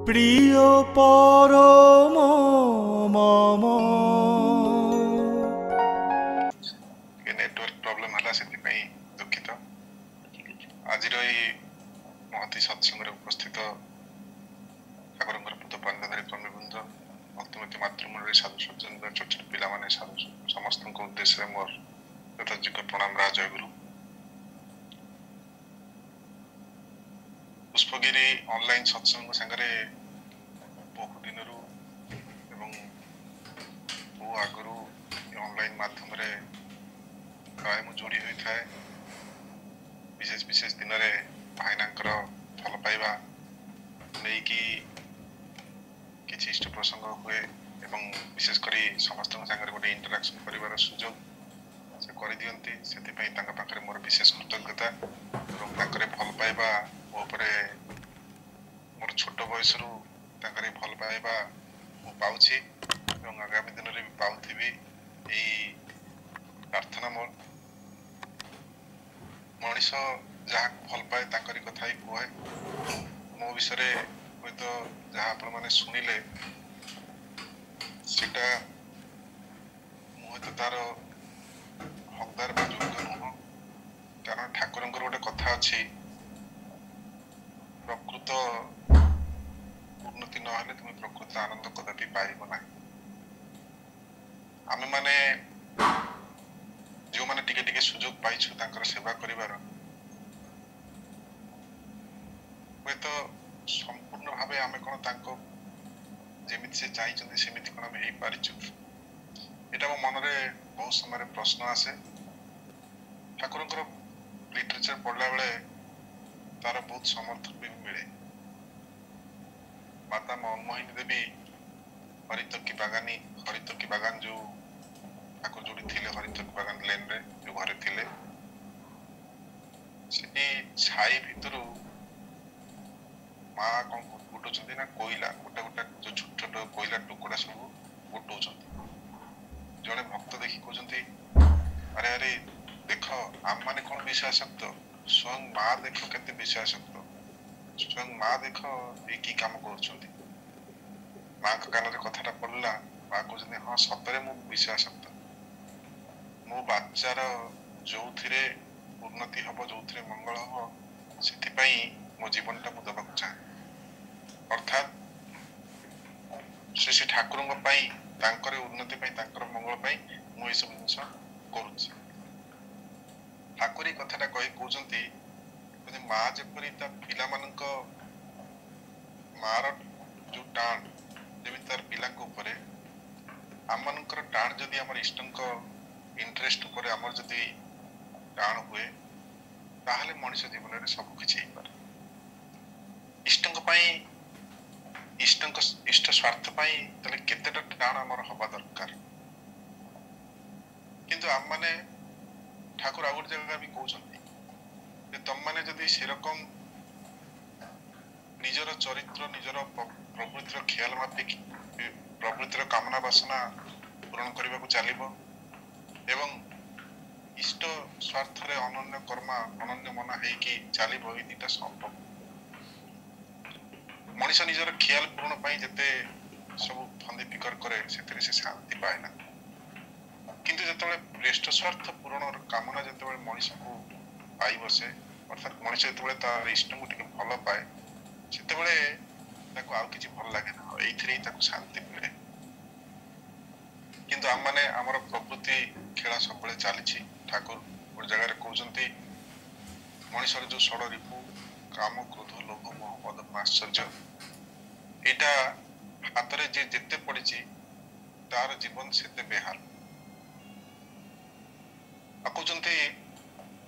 প্রিয় পরম মম। Network problem हला से दुखित। आज महती सत्संग उपस्थित ठाकुर पुत पांडधारी प्रमीबृंद भक्तमती मातृमंडली साधु सज्जन छोट छोट पिला माने साधु समस्त उद्देश्य मोर यथायोग्य प्रणाम राजय गुरु। पुष्पगिरी ऑनलाइन सत्संग संगे बहु दिन बहु आगु ऑनलाइन माध्यम प्राय मु जोड़ी होता है। विशेष विशेष दिन में भाईनांकर भल पाइबा नहीं कि किसी इष्ट प्रसंग हुए एवं विशेष करी समस्त संगे गोटे इंटराक्शन कर सुजोग से कर दियंती से पाखे मोर विशेष कृतज्ञता एवं भल पाइबा मो मोर छोट बयस भल पाइबा पाऊँची एवं आगामी दिन में भी पाऊथी प्रार्थना मोर। मनीष जहाँ भल पाए ताकरी कथा ही कहे मो विषय हूँ तो जहाँ आपण मैंने शुणिले सीटा मुझे तार हकदार बा योग्य नुह। कारण ठाकुर गोटे कथा अच्छी प्रकृत उन्नति ना तुम प्रकृत आनंद कदापि पाइब ना। आम मैंने जो मैंने टिके टिके सुजोग पाइछु तांकर सेवा करिवार वे तो संपूर्ण भावे आमे कोन तांको जेमिति से चाहिचंदी सेमिति कोन आमे हेई पारिछु। एटा मो मनरे बहुत समय प्रश्न आसे। ठाकुरଙ୍କର लिटरेचर पढ़ला बेले तार बहुत समर्थन भी मिले। माता मनमोहिनी देवी हरित की बागान जो ठाकुर जोड़ी थिले हरित की बागान लेन रे जो घरे थिले सेठी छाई भितरु माँ कौन गोटुचंदी ना कोयला गोटे गोटे जो छोट छोट कोयला टुकड़ा सब गोटुचंदी। जड़े भक्त देखी कहते अरे अरे देख आम माने कौन विषयासक्त स्वयं माँ देख केते विषयासक्त स्वयं माँ देख ये की काम करुछंती। माँ का कान रे कथाटा पड़ला माँ कहते हाँ सतरे मु विषयासक्त मो बाच्चार जो उन्नति हम जो मंगल हम से मो जीवन टा देवाक चाहे। अर्थात श्री श्री ठाकुर उन्नति मंगल मु सब जिन करुच्ची। ठाकुर कथाटा कही कहते माँ जपरी पिला मार जो टाण जमी तार पिला आम मानकर टाण जदि आम इष्ट इंटरेस्ट उपरे आमर जदि टाण हुए ताहले मनुष्य जीवन में सब किछि पारे। इष्ट स्वार्थ ताले केतेटा टाण आमर हवा दरकार। किंतु आम माने ठाकुर आ गोटे जगह भी कहउछंती जे तम माने जदि सेरकम निजर चरित्र निजर प्रवृत्तिर ख्याल माफिक प्रवृत्तिर कामना वासना पूरण करने को चलिबो एवं इष्ट स्वार्थ रे अनन्य कर्मा अनन्य मना हेकी चलिबो ई दिटा संभव। मनुष्य निजर ख्याल पूर्ण पाई जते सब फंदी फिकर करे सेतरे से शांति पाए ना। किंतु जतबे श्रेष्ठ स्वार्थ पूरण कामना जतबे मनुष्य को पाई बसे अर्थात मनुष्य जतबे तार इष्ट को टिके भल पाए सेतबे ताको आउ किछि भल लागे ना एइथिरे ताको शांति मिले। किंतु आम माने हमर प्रकृति खेला सब चली। ठाकुर गोटे जगह कहते मनुष्य जो षड़ रिपु काम क्रोध लोभ मोह मद आश्चर्य एटा हाथ रे जे जेते पड़ी तार जीवन सेते बेहाल। कहते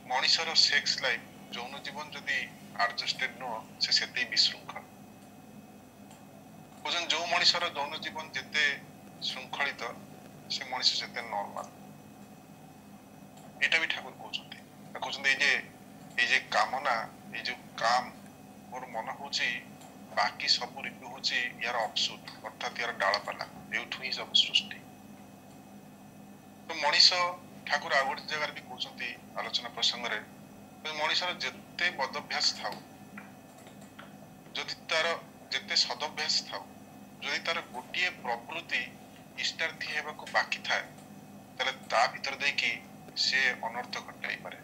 मनुष्यर सेक्स लाइफ यौन जीवन जदि एडजस्टेड नुह से विशृंखल। कहते जो मनुष्यर यौन जीवन जेते श्रृंखलित से मनुष्य सेते नॉर्मल। एटा भी ठाकुर कहते ये कामना ये जो काम मोर मन होची बाकी सब रिपु होची यार अफसुट अर्थात यार डालपाला एठू ही सब सृष्टि। तो मनुष्य ठाकुर आ गोटे जगह भी कहते आलोचना प्रसंग में मनुष्यर जिते बदभ्यास था जदि तार ଯେତେ ସଦଭ୍ୟାସ ଥାଉ ଯଦି ତାର ଗୋଟିଏ ପ୍ରବୃତ୍ତି ଇଷ୍ଟାର୍ଥୀ ହେବାକୁ ବାକି ଥାଏ ତାହେଲେ ତା ଭିତରେ ଦେଇକି ସେ ଅନର୍ଥ ଘଟାଇପାରେ।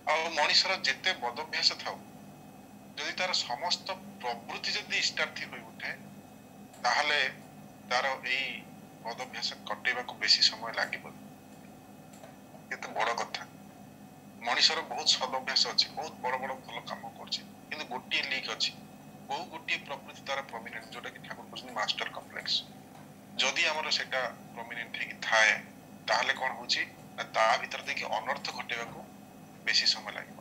ଆଉ ମଣିଷର ଯେତେ ବଦଭ୍ୟାସ ଥାଉ ଯଦି ତାର ସମସ୍ତ ପ୍ରବୃତ୍ତି ଯଦି ଇଷ୍ଟାର୍ଥୀ ହୋଇ ଉଠେ ତାହେଲେ ତାର ଏଇ ବଦଭ୍ୟାସ କଟେଇବାକୁ ବେଶୀ ସମୟ ଲାଗିବ। କେତେ ବଡ କଥା। ମଣିଷର ବହୁତ ସଦଭ୍ୟାସ ଅଛି, ବହୁତ ବଡ ବଡ ଭଲ କାମ କରୁଛି, କିନ୍ତୁ ଗୋଟିଏ ଲିକ୍ ଅଛି, କୋଉ ଗୋଟିଏ ପ୍ରକୃତି ତାର ପ୍ରମିନେଣ୍ଟ, ଯୋଉଟା କି ଠାକୁର କହୁଛନ୍ତି ମାଷ୍ଟର କମ୍ପ୍ଲେକ୍ସ। ଯଦି ଆମର ସେଟା ପ୍ରମିନେଣ୍ଟ ହେଇକି ଥାଏ ତାହେଲେ କଣ ହଉଛି ନା ତା ଭିତରେ ଦେଇକି ଅନର୍ଥ ଘଟେଇବାକୁ ବେଶୀ ସମୟ ଲାଗିବ।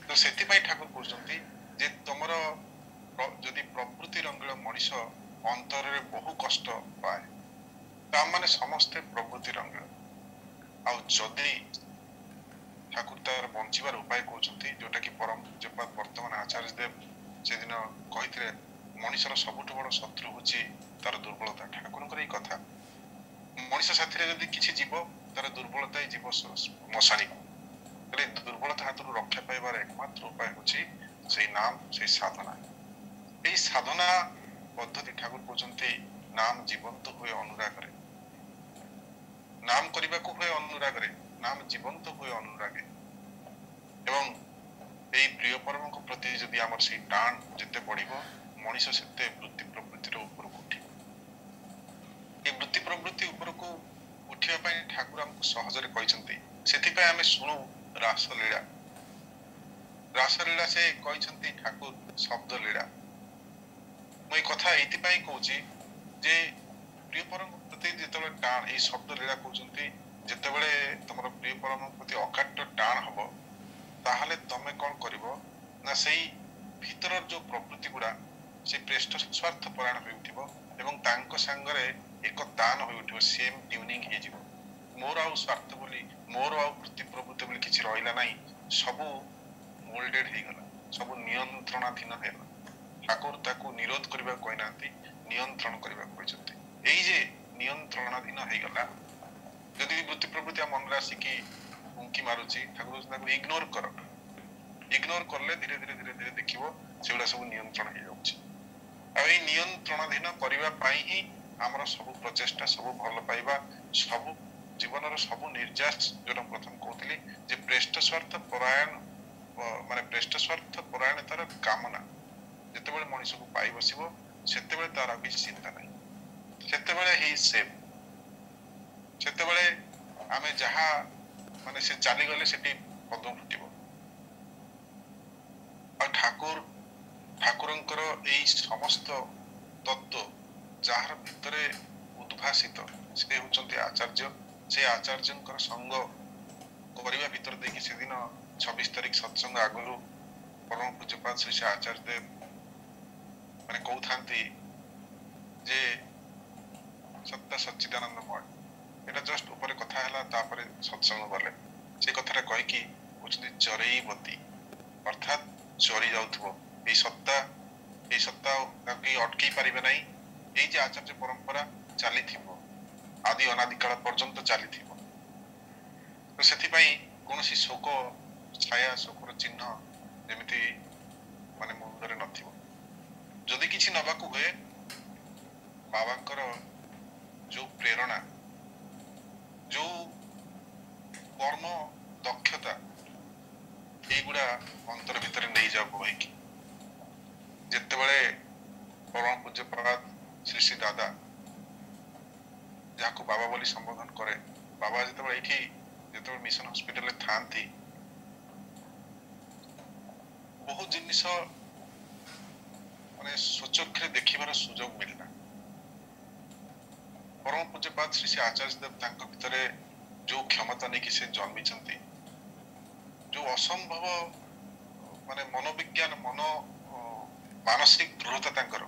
ତ ସେଥିପାଇଁ ଠାକୁର କହୁଛନ୍ତି ଯେ ତମର ଯଦି ପ୍ରକୃତି ରଙ୍ଗିଳ ମଣିଷ ଅନ୍ତରରେ ବହୁ କଷ୍ଟ ପାଏ ତା ମାନେ ସମସ୍ତେ ପ୍ରକୃତି ରଙ୍ଗିଳ। ଆଉ ଯଦି ଠାକୁର ତାର ବଞ୍ଚିବାର ଉପାୟ କହୁଛନ୍ତି ଯୋଉଟା କି ପରମ ପୂଜ୍ୟପାଦ ବର୍ତ୍ତମାନ ଆଚାର୍ଯ୍ୟ ଦେବ ସେଦିନ କହିଥିଲେ ମଣିଷର ସବୁଠୁ ବଡ ଶତ୍ରୁ ହଉଛି ତାର ଦୁର୍ବଳତା। ଠାକୁରଙ୍କର ଏଇ କଥା, ମଣିଷ ସାଥିରେ ଯଦି କିଛି ଯିବ ତାର ଦୁର୍ବଳତା ହିଁ ଯିବ ମଶାଣିକୁ। ହେଲେ ଦୁର୍ବଳତା ହାତରୁ ରକ୍ଷା ପାଇବାର ଏକମାତ୍ର ଉପାୟ ହଉଛି ସେଇ ନାମ, ସେଇ ସାଧନା। ଏଇ ସାଧନା ପଦ୍ଧତି ଠାକୁର କହୁଛନ୍ତି ନାମ ଜୀବନ୍ତ ହୁଏ ଅନୁରାଗରେ। ନାମ କରିବାକୁ ହୁଏ ଅନୁରାଗରେ, ନାମ ଜୀବନ୍ତ ହୁଏ ଅନୁରାଗେ। ଏବଂ ଏଇ ପ୍ରିୟ ପରମଙ୍କ ପ୍ରତି ଯଦି ଆମର ସେଇ ଟାଣ ଯେତେ ବଢିବ ମଣିଷ ସେତେ ବୃତ୍ତି ପ୍ରବୃତ୍ତିର ଉପରକୁ ଉଠିବ। এই ବୃତ୍ତି ପ୍ରବୃତ୍ତି ଉପରକୁ ଉଠିବା ପାଇଁ ଠାକୁର ଆମକୁ ସହଜରେ କହିଛନ୍ତି। ସେଥିପାଇଁ ଆମେ ଶୁଣୁ ରାସଲୀଳା। ରାସଲୀଳା ସେ କହିଛନ୍ତି ଠାକୁର ଶବ୍ଦ ଲୀଳା। ମୁଁ ଏଇ କଥା ଏଇଥିପାଇଁ କହୁଛି ଯେ ପ୍ରିୟ ପରମଙ୍କ ପ୍ରତି ଯେତେବେଳେ ଟାଣ, ଏଇ ଶବ୍ଦ ଲୀଳା କହୁଛନ୍ତି ଯେତେବେଳେ ତମର ପ୍ରିୟ ପରମଙ୍କ ପ୍ରତି ଅକାଟ୍ୟ ଟାଣ ହବ ତାହେଲେ ତମେ କଣ କରିବ ନା ସେଇ ଭିତରର ଯୋଉ ପ୍ରକୃତି ଗୁଡା ସେ ପ୍ରେଷ୍ଠ ସ୍ୱାର୍ଥ ପରାୟଣ ହୋଇ ଉଠିବ ଏବଂ ତାଙ୍କ ସାଙ୍ଗରେ ଏକ ତାନ ହୋଇ ଉଠିବ, ସେମ୍ ଟ୍ୟୁନିଂ ହେଇଯିବ। ମୋର ଆଉ ସ୍ୱାର୍ଥ ବୋଲି, ମୋର ଆଉ ବୃତ୍ତି ପ୍ରବୃତ୍ତି ବୋଲି କିଛି ରହିଲା ନାହିଁ, ସବୁ ମୋଲ୍ଡେଡ୍ ହେଇଗଲା, ସବୁ ନିୟନ୍ତ୍ରଣାଧୀନ ହେଇଗଲା। ଠାକୁର ତାକୁ ନିରୋଧ କରିବାକୁ କହିନାହାନ୍ତି, ନିୟନ୍ତ୍ରଣ କରିବାକୁ କହିଛନ୍ତି। ଏଇ ଯେ ନିୟନ୍ତ୍ରଣାଧୀନ ହେଇଗଲା, ଯଦି ବୃତ୍ତି ପ୍ରବୃତ୍ତି ଆମ ମନରେ ଆସିକି ଉଙ୍କି ମାରୁଛି ଠାକୁର ତାକୁ ଇଗ୍ନୋର କର। ଇଗ୍ନୋର କଲେ ଧୀରେ ଧୀରେ ଧୀରେ ଧୀରେ ଦେଖିବ ସେଗୁଡା ସବୁ ନିୟନ୍ତ୍ରଣ ହେଇଯାଉଛି। ଆଉ ଏଇ ନିୟନ୍ତ୍ରଣାଧୀନ କରିବା ପାଇଁ ହିଁ ଆମର ସବୁ ପ୍ରଚେଷ୍ଟା, ସବୁ ଭଲ ପାଇବା, ସବୁ ଜୀବନର ସବୁ ନିର୍ଯାସ, ଯୋଉଟା ପ୍ରଥମେ କହୁଥିଲି ଯେ ପ୍ରେଷ୍ଠ ସ୍ୱାର୍ଥ ପରାୟଣ, ମାନେ ପ୍ରେଷ୍ଠ ସ୍ୱାର୍ଥ ପରାୟଣତାର କାମନା ଯେତେବେଳେ ମଣିଷକୁ ପାଇ ବସିବ ସେତେବେଳେ ତାର କିଛି ଚିନ୍ତା ନାହିଁ, ସେତେବେଳେ ହିଁ ସେଭ୍। ସେତେବେଳେ ଆମେ ଯାହା ମାନେ ସେ ଚାଲିଗଲେ ସେଠି ପଦ୍ମ ଫୁଟିବ। ଆଉ ଠାକୁରଙ୍କର ଏଇ ସମସ୍ତ ତତ୍ତ୍ୱ ଯାହାର ଭିତରେ ଉଦ୍ଭାସିତ ସେ ହେଉଛନ୍ତି ଆଚାର୍ଯ୍ୟ। ସେ ଆଚାର୍ଯ୍ୟଙ୍କର ସଙ୍ଗ କରିବା ଭିତରେ ଦେଇକି ସେଦିନ 26 ତାରିଖ ସତ୍ସଙ୍ଗ ଆଗରୁ ପରମ ପୂଜ୍ୟପାଦ ଶ୍ରୀ ଶ୍ରୀ ଆଚାର୍ଯ୍ୟ ଦେବ ମାନେ କହୁଥାନ୍ତି ଯେ ସତ୍ତା ସଚ୍ଚିଦାନନ୍ଦମୟ। ଏଟା ଜଷ୍ଟ ଉପରେ କଥା ହେଲା, ତାପରେ ସତ୍ସଙ୍ଗ ଗଲେ ସେ କଥାଟା କହିକି କହୁଛନ୍ତି ଚରେଇବତୀ, ଅର୍ଥାତ୍ ଚରି ଯାଉଥିବ ଏଇ ସତ୍ତା ତାକୁ କେହି ଅଟକେଇ ପାରିବେ ନାହିଁ। ଏଇ ଯେ ଆଚାର୍ଯ୍ୟ ପରମ୍ପରା ଚାଲିଥିବ, ଆଦି ଅନାଦି କାଳ ପର୍ଯ୍ୟନ୍ତ ଚାଲିଥିବ। ତ ସେଥିପାଇଁ କୌଣସି ଶୋକ ଛାୟା, ଶୋକର ଚିହ୍ନ ଯେମିତି ମାନେ ମୁଣ୍ଡରେ ନଥିବ। ଯଦି କିଛି ନବାକୁ ହୁଏ ବାବାଙ୍କର ଯୋଉ ପ୍ରେରଣା, ଯୋଉ କର୍ମ ଦକ୍ଷତା, ଏଇଗୁଡା ଅନ୍ତର ଭିତରେ ନେଇଯାଉ ବୋହିକି। ଯେତେବେଳେ ପରମ ପୂଜ୍ୟପାଦ ଶ୍ରୀ ଶ୍ରୀ ଦାଦା, ଯାହାକୁ ବାବା ବୋଲି ସମ୍ବୋଧନ କରେ, ବାବା ଯେତେବେଳେ ଏଇଠି ଯେତେବେଳେ ମିଶନ ହସ୍ପିଟାଲରେ ଥାଆନ୍ତି ବହୁତ ଜିନିଷ ମାନେ ସ୍ୱଚକ୍ଷରେ ଦେଖିବାର ସୁଯୋଗ ମିଳିଲା। ପରମ ପୂଜ୍ୟପାଦ ଶ୍ରୀ ଶ୍ରୀ ଆଚାର୍ଯ୍ୟ ଦେବ ତାଙ୍କ ଭିତରେ ଯୋଉ କ୍ଷମତା ନେଇକି ସେ ଜନ୍ମିଛନ୍ତି, ଯୋଉ ଅସମ୍ଭବ ମାନେ ମନୋବିଜ୍ଞାନ, ମାନସିକ ଦୃଢତା ତାଙ୍କର,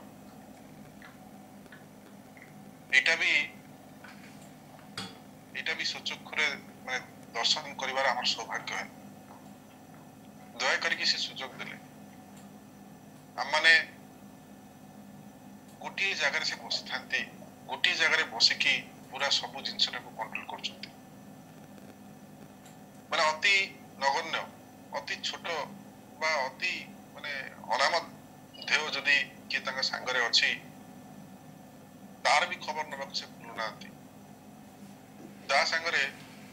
ଏଇଟା ବି ସ୍ୱଚକ୍ଷୁରେ ମାନେ ଦର୍ଶନ କରିବାର ଆମର ସୌଭାଗ୍ୟ ହେଲା। ଦୟା କରିକି ସେ ସୁଯୋଗ ଦେଲେ। ଆମମାନେ ଗୋଟିଏ ଜାଗାରେ ସେ ବସିଥାନ୍ତି, ଗୋଟିଏ ଜାଗାରେ ବସିକି ପୁରା ସବୁ ଜିନିଷଟାକୁ କଣ୍ଟ୍ରୋଲ କରୁଛନ୍ତି। ମାନେ ଅତି ନଗଣ୍ୟ, ଅତି ଛୋଟ ବା ଅତି ମାନେ ଅନାମତ ଦେହ ଯଦି କିଏ ତାଙ୍କ ସାଙ୍ଗରେ ଅଛି ତାର ବି ଖବର ନେବାକୁ ସେ ଭୁଲୁନାହାନ୍ତି। ତା ସାଙ୍ଗରେ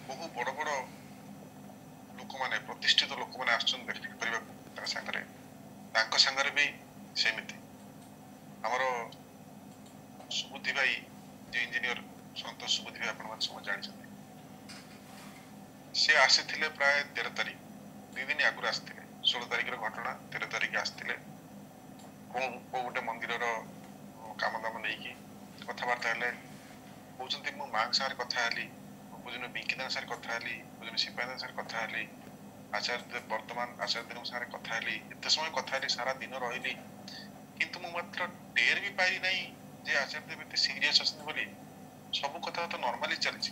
ବହୁ ବଡ଼ ବଡ଼ ଲୋକମାନେ ପ୍ରତିଷ୍ଠିତ ଲୋକମାନେ ଆସୁଛନ୍ତି ଦେଖା କରିବାକୁ ତାଙ୍କ ସାଙ୍ଗରେ, ତାଙ୍କ ସାଙ୍ଗରେ ବି ସେମିତି। ଆମର ସୁବୁଦ୍ଧି ଭାଇ ଯେ ଇଞ୍ଜିନିୟର ସନ୍ତୋଷ ସୁବୁଦ୍ଧି ଭାଇ ଆପଣମାନେ ସମସ୍ତେ ଜାଣିଛନ୍ତି, ସେ ଆସିଥିଲେ ପ୍ରାୟ 13 ତାରିଖ, 2 ଦିନ ଆଗରୁ ଆସିଥିଲେ। 16 ତାରିଖର ଘଟଣା, 13 ତାରିଖ ଆସିଥିଲେ। କୋଉ ଗୋଟେ ମନ୍ଦିରର କାମ ଦାମ ନେଇକି କଥାବାର୍ତ୍ତା ହେଲେ। କହୁଛନ୍ତି ମୁଁ ମାଙ୍କ ସାଙ୍ଗରେ କଥା ହେଲି, ମୁଁ ବୁଝିନି ବିଙ୍କିଦାଙ୍କ ସାଙ୍ଗରେ କଥା ହେଲି, ବୁଝିନି ସିପାହୀଙ୍କ ସାଙ୍ଗରେ କଥା ହେଲି, ବର୍ତ୍ତମାନ ଆଚାର୍ଯ୍ୟଙ୍କ ସାଙ୍ଗରେ କଥା ହେଲି, ଏତେ ସମୟ କଥା ହେଲି, ସାରା ଦିନ ରହିଲି, କିନ୍ତୁ ମୁଁ ମାତ୍ର ଟେର ବି ପାଇଲି ନାହିଁ ଯେ ଆଚାର୍ଯ୍ୟଦେବ ଏତେ ସିରିୟସ୍ ଅଛନ୍ତି ବୋଲି। ସବୁ କଥା ତ ନର୍ମାଲି ଚାଲିଛି।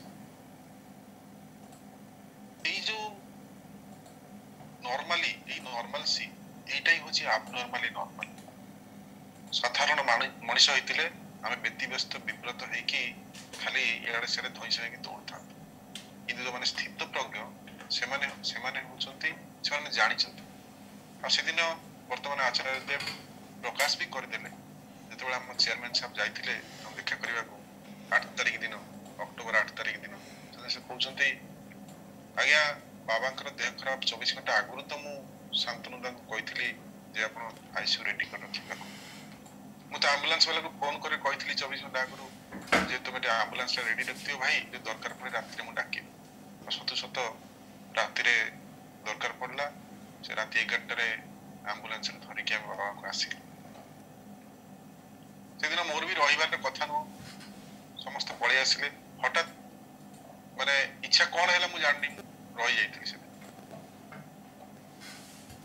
ଏଇ ଯୋଉ ନର୍ମାଲି, ଏଇ ନର୍ମାଲସି, এইটাই হচ্ছে abnormally নর্মাল। সাধারণ মଣିଷ ହେଇଥିଲେ ଆମେ ବ୍ୟତିବ୍ୟସ୍ତ ବିବ୍ରତ ହେଇକି ଖାଲି ଇଆଡେ ସିଆଡେ ଧଇଁ ସଇଁକି ଦୌଡିଥାନ୍ତୁ। କିନ୍ତୁ ଯୋଉମାନେ ସ୍ଥିତପ୍ରଜ୍ଞ ସେମାନେ ହଉଛନ୍ତି, ସେମାନେ ଜାଣିଛନ୍ତି। ଆଉ ସେଦିନ ବର୍ତ୍ତମାନ ଆଚାର୍ଯ୍ୟ ଦେବ ପ୍ରକାଶ ବି କରିଦେଲେ, ଯେତେବେଳେ ଆମ ଚେୟାରମ୍ୟାନ ସାହେବ ଯାଇଥିଲେ ତାଙ୍କୁ ଦେଖା କରିବାକୁ 8 ତାରିଖ ଦିନ, ଅକ୍ଟୋବର 8 ତାରିଖ ଦିନ, ସେ କହୁଛନ୍ତି ଆଜ୍ଞା ବାବାଙ୍କର ଦେହ ଖରାପ 24 ଘଣ୍ଟା ଆଗରୁ ତ ମୁଁ ଶାନ୍ତନୁ ତାଙ୍କୁ କହିଥିଲି ଯେ ଆପଣ ଆଇସିୟୁ ରେଡି କରି ରଖିବାକୁ। ମୁଁ ତ ଆମ୍ବୁଲାନ୍ସ ବାଲାକୁ ଫୋନ କରି କହିଥିଲି 24 ଘଣ୍ଟା ଆଗରୁ ଯେ ତୁମେ ଟିକେ ଆମ୍ବୁଲାନ୍ସଟା ରେଡି ରଖିଥିବ ଭାଇ, ଯଦି ଦରକାର ପଡେ ରାତିରେ ମୁଁ ଡାକିବି। ଆଉ ସତ ରାତିରେ ଦରକାର ପଡିଲା, ସେ ରାତି 11ଟାରେ ଆମ୍ବୁଲାନ୍ସରେ ଧରିକି ଆମେ ବାବାଙ୍କୁ ଆସିଲୁ। ସେଦିନ ମୋର ବି ରହିବାର କଥା ନୁହଁ, ସମସ୍ତେ ପଳେଇ ଆସିଲେ। ହଠାତ୍ ମାନେ ଇଚ୍ଛା କଣ ହେଲା ମୁଁ ଜାଣିନି, ରହିଯାଇଥିଲି ସେଦିନ।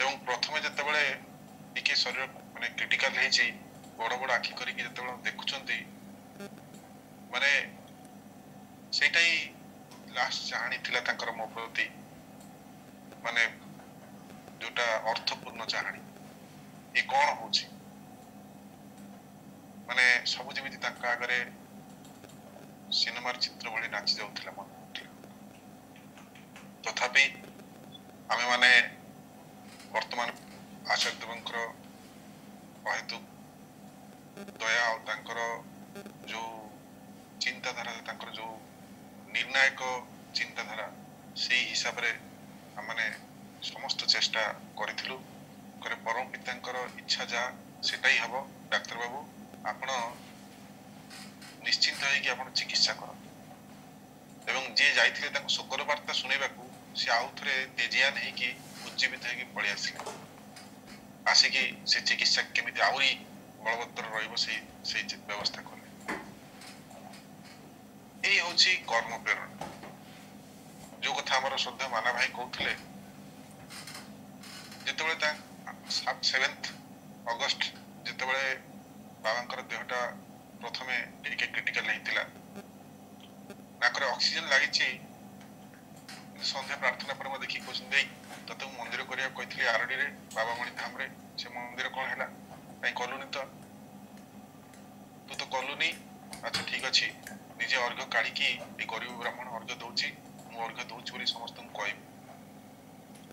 ଏବଂ ପ୍ରଥମେ ଯେତେବେଳେ ଟିକେ ଶରୀର ମାନେ କ୍ରିଟିକାଲ ହେଇଛି, ବଡ ବଡ ଆଖି କରିକି ଯେତେବେଳେ ଦେଖୁଛନ୍ତି, ମାନେ ସେଇଟା ହିଁ ଲାଷ୍ଟ ଚାହାଣୀ ଥିଲା ତାଙ୍କର ମୋ ପ୍ରତି, ମାନେ ଯୋଉଟା ଅର୍ଥପୂର୍ଣ୍ଣ ଚାହାଣୀ। ଏ କଣ ହଉଛି, ମାନେ ସବୁ ଯେମିତି ତାଙ୍କ ଆଗରେ ସିନେମାର ଚିତ୍ର ଭଳି ନାଚି ଯାଉଥିଲା ମନେ ହଉଥିଲା। ତଥାପି ଆମେ ମାନେ ବର୍ତ୍ତମାନ ଆଚାର୍ଯ୍ୟଦେବଙ୍କର ଅହେତୁକ ଦୟା ଆଉ ତାଙ୍କର ଯୋଉ ଚିନ୍ତାଧାରା, ତାଙ୍କର ଯୋଉ ନିର୍ଣ୍ଣାୟକ ଚିନ୍ତାଧାରା, ସେଇ ହିସାବରେ ଆମେ ସମସ୍ତ ଚେଷ୍ଟା କରିଥିଲୁ। ପରମ ପିତାଙ୍କର ଇଚ୍ଛା ଯାହା ସେଟା ହିଁ ହବ। ଡାକ୍ତର ବାବୁ ଆପଣ ନିଶ୍ଚିନ୍ତ ହେଇକି ଆପଣ ଚିକିତ୍ସା କରନ୍ତୁ। ଏବଂ ଯିଏ ଯାଇଥିଲେ ତାଙ୍କୁ ଶୋକର ବାର୍ତ୍ତା ଶୁଣେଇବାକୁ, ସେ ଆଉ ଥରେ ତେଜିଆନ ହେଇକି ଉଜ୍ଜୀବିତ ହେଇକି ପଳେଇ ଆସିଲେ। ଆସିକି ସେ ଚିକିତ୍ସା କେମିତି ଆହୁରି ବଳବତ୍ତର ରହିବ ସେଇ ବ୍ୟବସ୍ଥା କଲେ। ଏଇ ହଉଛି କର୍ମ ପ୍ରେରଣା। ଯୋଉ କଥା ଆମର ଶ୍ରଦ୍ଧା ମାନା ଭାଇ କହୁଥିଲେ, ଯେତେବେଳେ ତା 7 ଅଗଷ୍ଟ ଯେତେବେଳେ ବାବାଙ୍କର ଦେହଟା ପ୍ରଥମେ ଟିକେ କ୍ରିଟିକାଲ ହେଇଥିଲା, ନାକରେ ଅକ୍ସିଜେନ ଲାଗିଛି, କିନ୍ତୁ ସନ୍ଧ୍ୟା ପ୍ରାର୍ଥନା ପରେ ମୁଁ ଦେଖିକି କହୁଛନ୍ତି ଏଇ ତତେ ମୁଁ ମନ୍ଦିର କରିବାକୁ କହିଥିଲି ଆରଡିରେ ବାବାମଣି ଧାମରେ, ସେ ମନ୍ଦିର କଣ ହେଲା, କାଇଁ କଲୁନି ତ? ତୁ ତ କଲୁନି, ଆଚ୍ଛା ଠିକ ଅଛି, ନିଜେ ଅର୍ଘ୍ୟ କାଢିକି ଏଇ ଗରିବ ବ୍ରାହ୍ମଣ ଅର୍ଘ୍ୟ ଦଉଛି, ମୁଁ ଅର୍ଘ୍ୟ ଦଉଛି ବୋଲି ସମସ୍ତଙ୍କୁ କହିବି।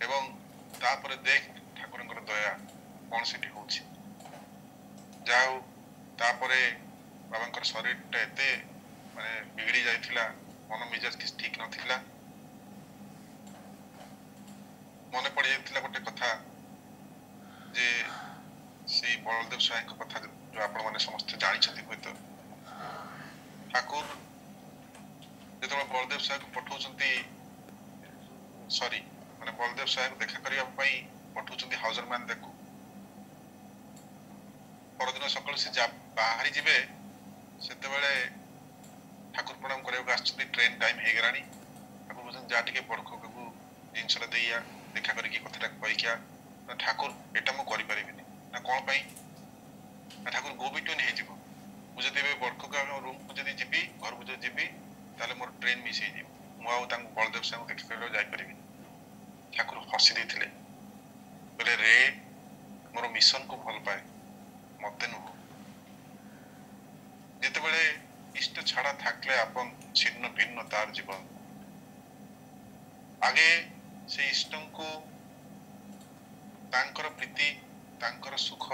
ଏବଂ ତାପରେ ଦେଖ ଠାକୁରଙ୍କର ଦୟା କଣ ସେଠି ହଉଛି। ଯାହା ହଉ ତାପରେ ବାବାଙ୍କର ଶରୀରଟା ଏତେ ମାନେ ବିଗିଡି ଯାଇଥିଲା, ମନ ମିଜାଜ କିଛି ଠିକ ନଥିଲା। ମନେ ପଡି ଯାଇଥିଲା ଗୋଟେ କଥା, ଯେ ସେଇ ବଳଦେବ ସ୍ୱାଇଁଙ୍କ କଥା ଯୋଉ ଆପଣ ମାନେ ସମସ୍ତେ ଜାଣିଛନ୍ତି ହୁଏତ। ଠାକୁର ଯେତେବେଳେ ବଳଦେବ ସ୍ୱାଇଁଙ୍କୁ ପଠଉଛନ୍ତି, ମାନେ ବଳଦେବ ସ୍ୱାଇଁଙ୍କୁ ଦେଖା କରିବା ପାଇଁ ପଠଉଛନ୍ତି ହାଉଜରମ୍ୟାନ ଦେଖୁ, ପରଦିନ ସକାଳୁ ସେ ବାହାରି ଯିବେ, ସେତେବେଳେ ଠାକୁର ପ୍ରଣାମ କରିବାକୁ ଆସିଛନ୍ତି, ଟ୍ରେନ ଟାଇମ ହେଇଗଲାଣି। ଠାକୁର କହୁଛନ୍ତି ଯାହା ଟିକେ ବଡଖକୁ ଜିନିଷଟା ଦେଇଆ, ଦେଖା କରିକି କଥାଟା କହିକିଆ। ଠାକୁର ଏଟା ମୁଁ କରିପାରିବିନି। ନା କଣ ପାଇଁ? ନା ଠାକୁର ଗୋ ବିଟୁନି ହେଇଯିବ। ମୁଁ ଯଦି ଏବେ ବଡଖକୁ ଆମ ରୁମକୁ ଯଦି ଯିବି, ଘରକୁ ଯଦି ଯିବି, ତାହେଲେ ମୋର ଟ୍ରେନ ମିସ୍ ହେଇଯିବ, ମୁଁ ଆଉ ତାଙ୍କୁ ବଳଦେବ ସ୍ୱାଇଁଙ୍କୁ ଦେଖା କରିବାକୁ ଯାଇପାରିବିନି। ଠାକୁର ହସି ଦେଇଥିଲେ, କହିଲେ ରେ ମୋର ମିଶନକୁ ଭଲ ପାଏ, মতে নহ। যেতেবেলে ইষ্ট ছাড়া থাকলে আপন ছিন্ন ভিন্ন তার জীবন, আগে সেই ইষ্টଙ୍କୁ ତାଙ୍କର ପ୍ରୀତି, ତାଙ୍କର ସୁଖ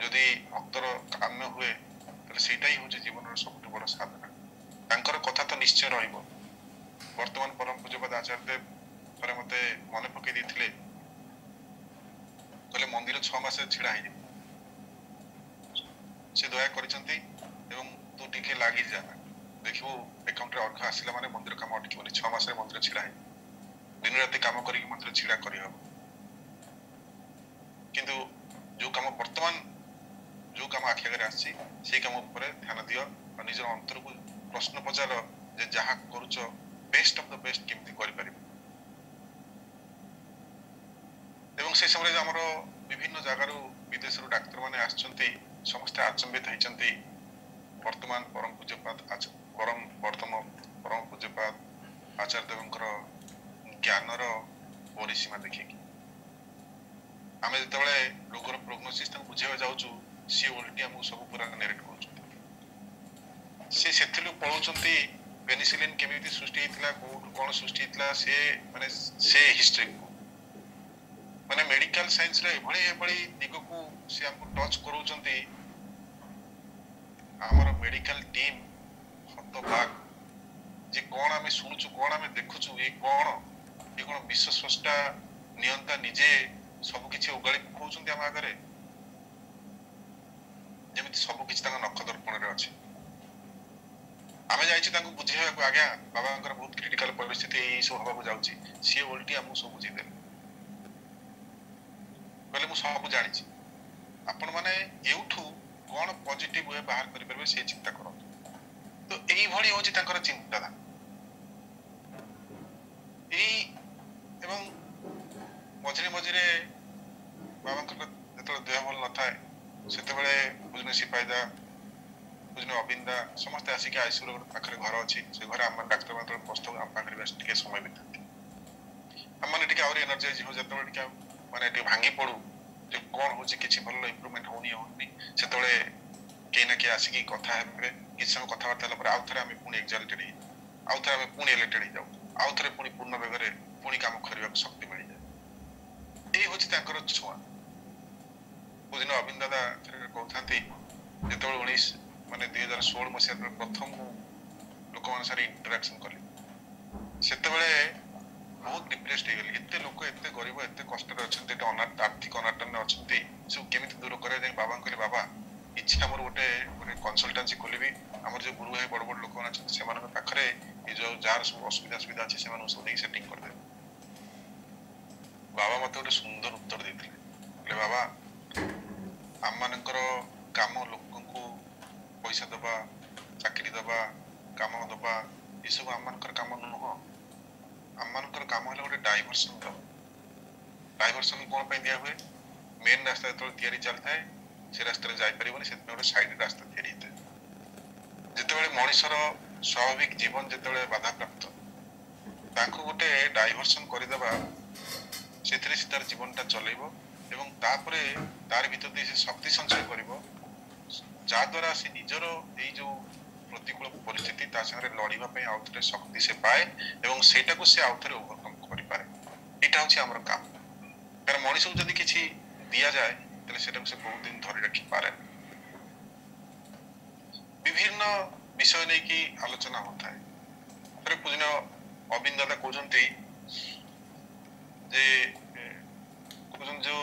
ଯଦି ଭକ୍ତର କାମ୍ୟ ହୁଏ ତାହେଲେ ସେଇଟା ହିଁ ହଉଛି ଜୀବନର ସବୁଠୁ ବଡ଼ ସାଧନା। ତାଙ୍କର କଥା ତ ନିଶ୍ଚୟ ରହିବ। ବର୍ତ୍ତମାନ ପରମ ପୂଜ୍ୟପାଦ ଆଚାର୍ଯ୍ୟ ଦେବ ଥରେ ମତେ ମନେ ପକେଇ ଦେଇଥିଲେ, କହିଲେ ମନ୍ଦିର 6 ମାସରେ ଛିଡ଼ା ହେଇଯିବ। ସେ ଦୟା କରିଛନ୍ତି ଏବଂ ତୁ ଟିକେ ଲାଗିଯା, ଦେଖିବୁ ଏକାଉଣ୍ଟରେ ଅର୍ଘ ଆସିଲା ମାନେ ମନ୍ଦିର କାମ ଅଟକିବନି। 6 ମାସରେ ମନ୍ଦିର ଛିଡ଼ା ହେଇଯିବ। ଦିନ ରାତି କାମ କରିକି ମନ୍ଦିର ଛିଡ଼ା କରିହବ। କିନ୍ତୁ ଯୋଉ କାମ ବର୍ତ୍ତମାନ ଯୋଉ କାମ ଆଖି ଆଗରେ ଆସିଛି ସେଇ କାମ ଉପରେ ଧ୍ୟାନ ଦିଅ ଆଉ ନିଜର ଅନ୍ତରକୁ ପ୍ରଶ୍ନ ପଚାର ଯେ ଯାହା କରୁଛ ବେଷ୍ଟ ଅଫ ଦ ବେଷ୍ଟ କେମିତି କରିପାରିବ। ଏବଂ ସେ ସମୟରେ ଆମର ବିଭିନ୍ନ ଜାଗାରୁ ବିଦେଶରୁ ଡାକ୍ତରମାନେ ଆସିଛନ୍ତି, ସମସ୍ତେ ଆଚମ୍ବିତ ହେଇଛନ୍ତି ବର୍ତ୍ତମାନ ପରମ ପୂଜ୍ୟପାଦ ଆଚାର୍ଯ୍ୟ ଦେବଙ୍କର ଜ୍ଞାନର ପରିସୀମା ଦେଖିକି। ଆମେ ଯେତେବେଳେ ରୋଗର ପ୍ରୋଗ୍ନୋସିସ୍ ତାଙ୍କୁ ବୁଝେଇବା ଯାଉଛୁ, ସିଏ ଓଲଟି ଆମକୁ ସବୁ ପୁରା ନେରେଟ୍ କରୁଛନ୍ତି। ସେ ସେଥିରୁ ପଳଉଛନ୍ତି ପେନିସିଲିନ୍ କେମିତି ସୃଷ୍ଟି ହେଇଥିଲା, କୋଉଠୁ କ'ଣ ସୃଷ୍ଟି ହେଇଥିଲା, ସେ ହିଷ୍ଟ୍ରିକୁ ମାନେ ମେଡିକାଲ ସାଇନ୍ସରେ ଏଭଳି ଦିଗକୁ ସେ ଆମକୁ ଟଚ୍ କରୁଛନ୍ତି। ଆମର ମେଡିକାଲ ଟିମ୍ ହତବାକ୍ ଯେ କ'ଣ ଆମେ ଶୁଣୁଛୁ, କ'ଣ ଆମେ ଦେଖୁଛୁ, ଏ କ'ଣ ବିଶ୍ୱ ସ୍ରଷ୍ଟା ନିୟନ୍ତା ନିଜେ ସବୁ କିଛି ଉଗାଳି ପକଉଛନ୍ତି ଆମ ଆଗରେ, ଯେମିତି ସବୁ କିଛି ତାଙ୍କ ନଖ ଦର୍ପଣରେ ଅଛି। ଆମେ ଯାଇଛୁ ତାଙ୍କୁ ବୁଝେଇବାକୁ, ଆଜ୍ଞା ବାବାଙ୍କର ବହୁତ କ୍ରିଟିକାଲ ପରିସ୍ଥିତି ଏଇ ସବୁ ହବାକୁ ଯାଉଛି। ସିଏ ଓଲଟି ଆମକୁ ସବୁ ବୁଝେଇଦେଲେ, କହିଲେ ମୁଁ ସବୁ ଜାଣିଛି, ଆପଣମାନେ ଏଉଠୁ କ'ଣ ପଜିଟିଭ ୱେ ବାହାର କରିପାରିବେ ସେ ଚିନ୍ତା କରନ୍ତୁ। ତ ଏଇଭଳି ହଉଛି ତାଙ୍କର ଚିନ୍ତାଧାରା। ଏବଂ ମଝିରେ ମଝିରେ ବାବାଙ୍କର ଯେତେବେଳେ ଦେହ ଭଲ ନଥାଏ ସେତେବେଳେ ବୁଝନେ ସିପାଇଦା, ବୁଝନେ ଅବିନ୍ଦା ସମସ୍ତେ ଆସିକି ଆଇସିୟୁର ଗୋଟେ ପାଖରେ ଘର ଅଛି, ସେ ଘରେ ଆମ ଡାକ୍ତର ଯେତେବେଳେ ପସ୍ତୁ ଆମ ପାଖରେ ବେଶ ଟିକେ ସମୟ ବିତାନ୍ତି। ଆମମାନେ ଟିକେ ଆହୁରି ଏନର୍ଜାଇଜ ହଉ, ଯେତେବେଳେ ଟିକେ ମାନେ ଟିକେ ଭାଙ୍ଗି ପଡୁ ଯେ କ'ଣ ହଉଛି, କିଛି ଭଲ ଇମ୍ପ୍ରୁଭମେଣ୍ଟ ହଉନି, ସେତେବେଳେ କେହି ନା କେହି ଆସିକି କଥା ହେବେ। କିଛି ସମୟ କଥାବାର୍ତ୍ତା ହେଲା ପରେ ଆଉ ଥରେ ଆମେ ପୁଣି ଏକ୍ସାଇଟେଡ୍ ହେଇଯାଉ, ଆଉ ଥରେ ଆମେ ପୁଣି ଏଲେକ୍ଟେଡ୍ ହେଇଯାଉ, ଆଉ ଥରେ ପୁଣି ପୂର୍ଣ୍ଣ ବେଗରେ ପୁଣି କାମ କରିବାକୁ ଶକ୍ତି ମିଳିଯାଏ। ଏଇ ହଉଛି ତାଙ୍କର ଛୁଆ। ବୁଝିନ ଅବିନ୍ଦ ଦାଦା କହୁଥାନ୍ତି ଯେତେବେଳେ 2016 ମସିହାରେ ପ୍ରଥମ ମୁଁ ଲୋକମାନଙ୍କ ସାଙ୍ଗରେ ଇଣ୍ଟରାକ୍ସନ କଲି, ସେତେବେଳେ ବହୁତ ଡିପ୍ରେସ୍ଡ ହେଇଗଲି। ଏତେ ଲୋକ ଏତେ ଗରିବ ଏତେ କଷ୍ଟରେ ଅଛନ୍ତି, ଏତେ ଆର୍ଥିକ ଅନାଟନରେ ଅଛନ୍ତି, ସବୁ କେମିତି ଦୂର କରିବା ଯାଇ ବାବାଙ୍କୁ କହିଲି ବାବା ଇଚ୍ଛା ମୋର ଗୋଟେ କନସଲଟାନ୍ସି ଖୋଲିବି, ଆମର ଯୋଉ ଗୁରୁ ଭାଇ ବଡ ବଡ ଲୋକମାନେ ଅଛନ୍ତି ସେମାନଙ୍କ ପାଖରେ ଏ ଯୋଉ ଯାହାର ସବୁ ଅସୁବିଧା ଅଛି ସେମାନଙ୍କୁ ସବୁ ନେଇକି ସେଟିଂ କରିଦେବେ। ବାବା ମତେ ଗୋଟେ ସୁନ୍ଦର ଉତ୍ତର ଦେଇଥିଲେ, କହିଲେ ବାବା ଆମମାନଙ୍କର କାମ ଲୋକଙ୍କୁ ପଇସା ଦବା, ଚାକିରି ଦବା, କାମ ଦବା, ଏସବୁ ଆମମାନଙ୍କର କାମ ନୁହଁ। ଆମମାନଙ୍କର କାମ ହେଲା ଗୋଟେ ଡାଇଭର୍ସନ ଦବା। ଡାଇଭର୍ସନ କ'ଣ ପାଇଁ ଦିଆ ହୁଏ? ମେନ୍ ରାସ୍ତା ଯେତେବେଳେ ତିଆରି ଚାଲିଥାଏ ସେ ରାସ୍ତାରେ ଯାଇପାରିବନି, ସେଥିପାଇଁ ଗୋଟେ ସାଇଡ ରାସ୍ତା ତିଆରି ହେଇଥାଏ। ଯେତେବେଳେ ମଣିଷର ସ୍ୱାଭାବିକ ଜୀବନ ଯେତେବେଳେ ବାଧାପ୍ରାପ୍ତ, ତାଙ୍କୁ ଗୋଟେ ଡାଇଭର୍ସନ କରିଦେବା, ସେଥିରେ ସେ ତାର ଜୀବନଟା ଚଲେଇବ ଏବଂ ତାପରେ ତାର ଭିତରେ ଦେଇ ସେ ଶକ୍ତି ସଞ୍ଚୟ କରିବ, ଯାହାଦ୍ୱାରା ସେ ନିଜର ଏଇ ଯୋଉ ପ୍ରତିକୂଳ ପରିସ୍ଥିତି ତା ସାଙ୍ଗରେ ଲଢିବା ପାଇଁ ଆଉଥରେ ଶକ୍ତି ସେ ପାଏ ଏବଂ ସେଇଟାକୁ ସେ ଆଉଥରେ ଓଭରକମ୍ କରିପାରେ। ଏଇଟା ହଉଛି ଆମର କାମ। କାରଣ ମଣିଷକୁ ଯଦି କିଛି ଦିଆଯାଏ ତାହେଲେ ସେଟାକୁ ସେ ବହୁତ ଦିନ ଧରି ରଖିପାରେ। ବିଭିନ୍ନ ବିଷୟ ନେଇକି ଆଲୋଚନା ହଉଥାଏ। ଥରେ ପୂଜନୀୟ ଅବିନ୍ଦ ଦାଦା କହୁଛନ୍ତି ଯେ ଯୋଉ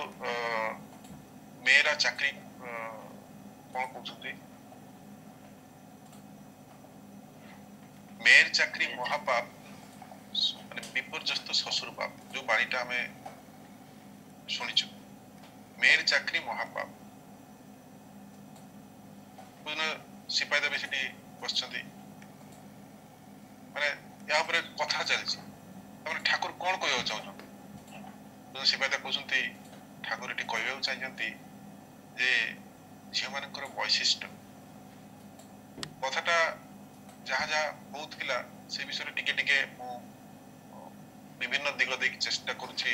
ମେରା ଚାକିରି କ'ଣ କହୁଛନ୍ତି, মেয়ের চাকরি মহাপাপ মানে বিপর্যস্ত শ্বশুর পাপ, ଯୋଉ ବାଣୀଟା ଆମେ ଶୁଣିଛୁ, মেয়ের চাকরি মহাপাপ। ସିପାହୀ ଦେବୀ ସେଠି ବସିଛନ୍ତି, ମାନେ ଏହା ଉପରେ କଥା ଚାଲିଛି। ତାମାନେ ଠାକୁର କ'ଣ କହିବାକୁ ଚାହୁଁଛନ୍ତି? ସିପାହୀ ଦେବୀ କହୁଛନ୍ତି ଠାକୁର ଏଠି କହିବାକୁ ଚାହିଁଛନ୍ତି ଯେ ଝିଅମାନଙ୍କର ବୈଶିଷ୍ଟ୍ୟ। କଥାଟା ଯାହା ଯାହା ହଉଥିଲା ସେ ବିଷୟରେ ଟିକେ ଟିକେ ମୁଁ ବିଭିନ୍ନ ଦିଗ ଦେଇକି ଚେଷ୍ଟା କରୁଛି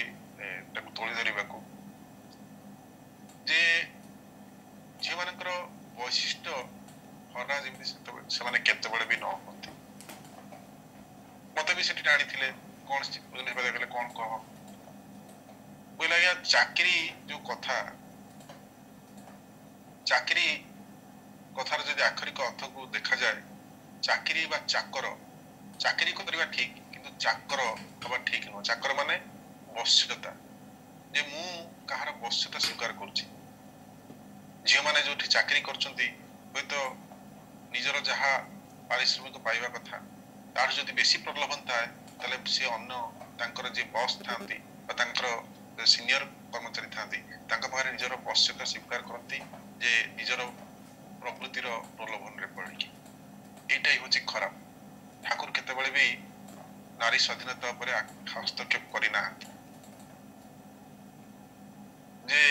ତାକୁ ତୋଳି ଧରିବାକୁ, ଯେ ଝିଅମାନଙ୍କର ବୈଶିଷ୍ଟ୍ୟ ହରା ଯେମିତି ସେମାନେ କେତେବେଳେ ବି ନ ହୁଅନ୍ତି। ମତେ ବି ସେଠି ଆଣିଥିଲେ କ'ଣ କହିଲେ କ'ଣ କହ, କହିଲେ ଆଜ୍ଞା ଚାକିରି ଯୋଉ କଥା, ଚାକିରି କଥାର ଯଦି ଆକ୍ଷରିକ ଅର୍ଥକୁ ଦେଖାଯାଏ, ଚାକିରି ବା ଚାକର, ଚାକିରି କରିବା ଠିକ କିନ୍ତୁ ଚାକର ହବା ଠିକ ନୁହଁ। ଚାକର ମାନେ ବଶ୍ୟତା, ଯେ ମୁଁ କାହାର ବଶ୍ୟତା ସ୍ୱୀକାର କରୁଛି। ଝିଅମାନେ ଯୋଉଠି ଚାକିରି କରୁଛନ୍ତି ହୁଏତ ନିଜର ଯାହା ପାରିଶ୍ରମିକ ପାଇବା କଥା ତାଠୁ ଯଦି ବେଶୀ ପ୍ରଲୋଭନ ଥାଏ ତାହେଲେ ସେ ଅନ୍ୟ ତାଙ୍କର ଯିଏ ବସ୍ ଥାନ୍ତି ବା ତାଙ୍କର ସିନିୟର କର୍ମଚାରୀ ଥାନ୍ତି ତାଙ୍କ ପାଖରେ ନିଜର ବଶ୍ୟତା ସ୍ୱୀକାର କରନ୍ତି ଯେ ନିଜର ପ୍ରକୃତିର ପ୍ରଲୋଭନରେ ପଡ଼ିକି। এইটাই হচ্ছে ଖରାପ। ଠାକୁର କେତେବେଳେ ବି ନାରୀ ସ୍ୱାଧୀନତା ଉପରେ ହସ୍ତକ୍ଷେପ କରିନାହାନ୍ତି। ଯେ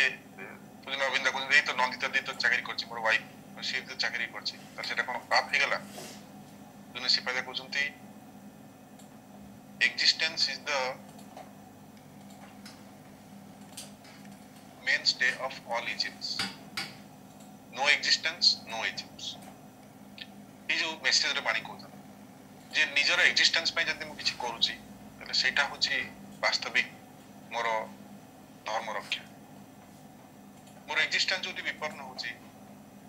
ଅବିନ୍ଦା କହୁଛନ୍ତି ଏଇ ତ ନନ୍ଦିତା ଦେଇ ତ ଚାକିରି କରିଛି, ମୋର ୱାଇଫ ସିଏ ତ ଚାକିରି କରିଛି, ତାହେଲେ ସେଟା କଣ ପାପ ହେଇଗଲା? ସିପାହୀ କହୁଛନ୍ତି existence is the mainstay of all Egypts. No existence, no Egypts. ये जो मेसेज रे बाणी कहते जे निजर एक्जिस्टेंस पे जदि मु किछि करूची तले सेटा होची वास्तविक मोर धर्म रक्षा। मोर एक्जिस्टेंस जोटी विपन्न होची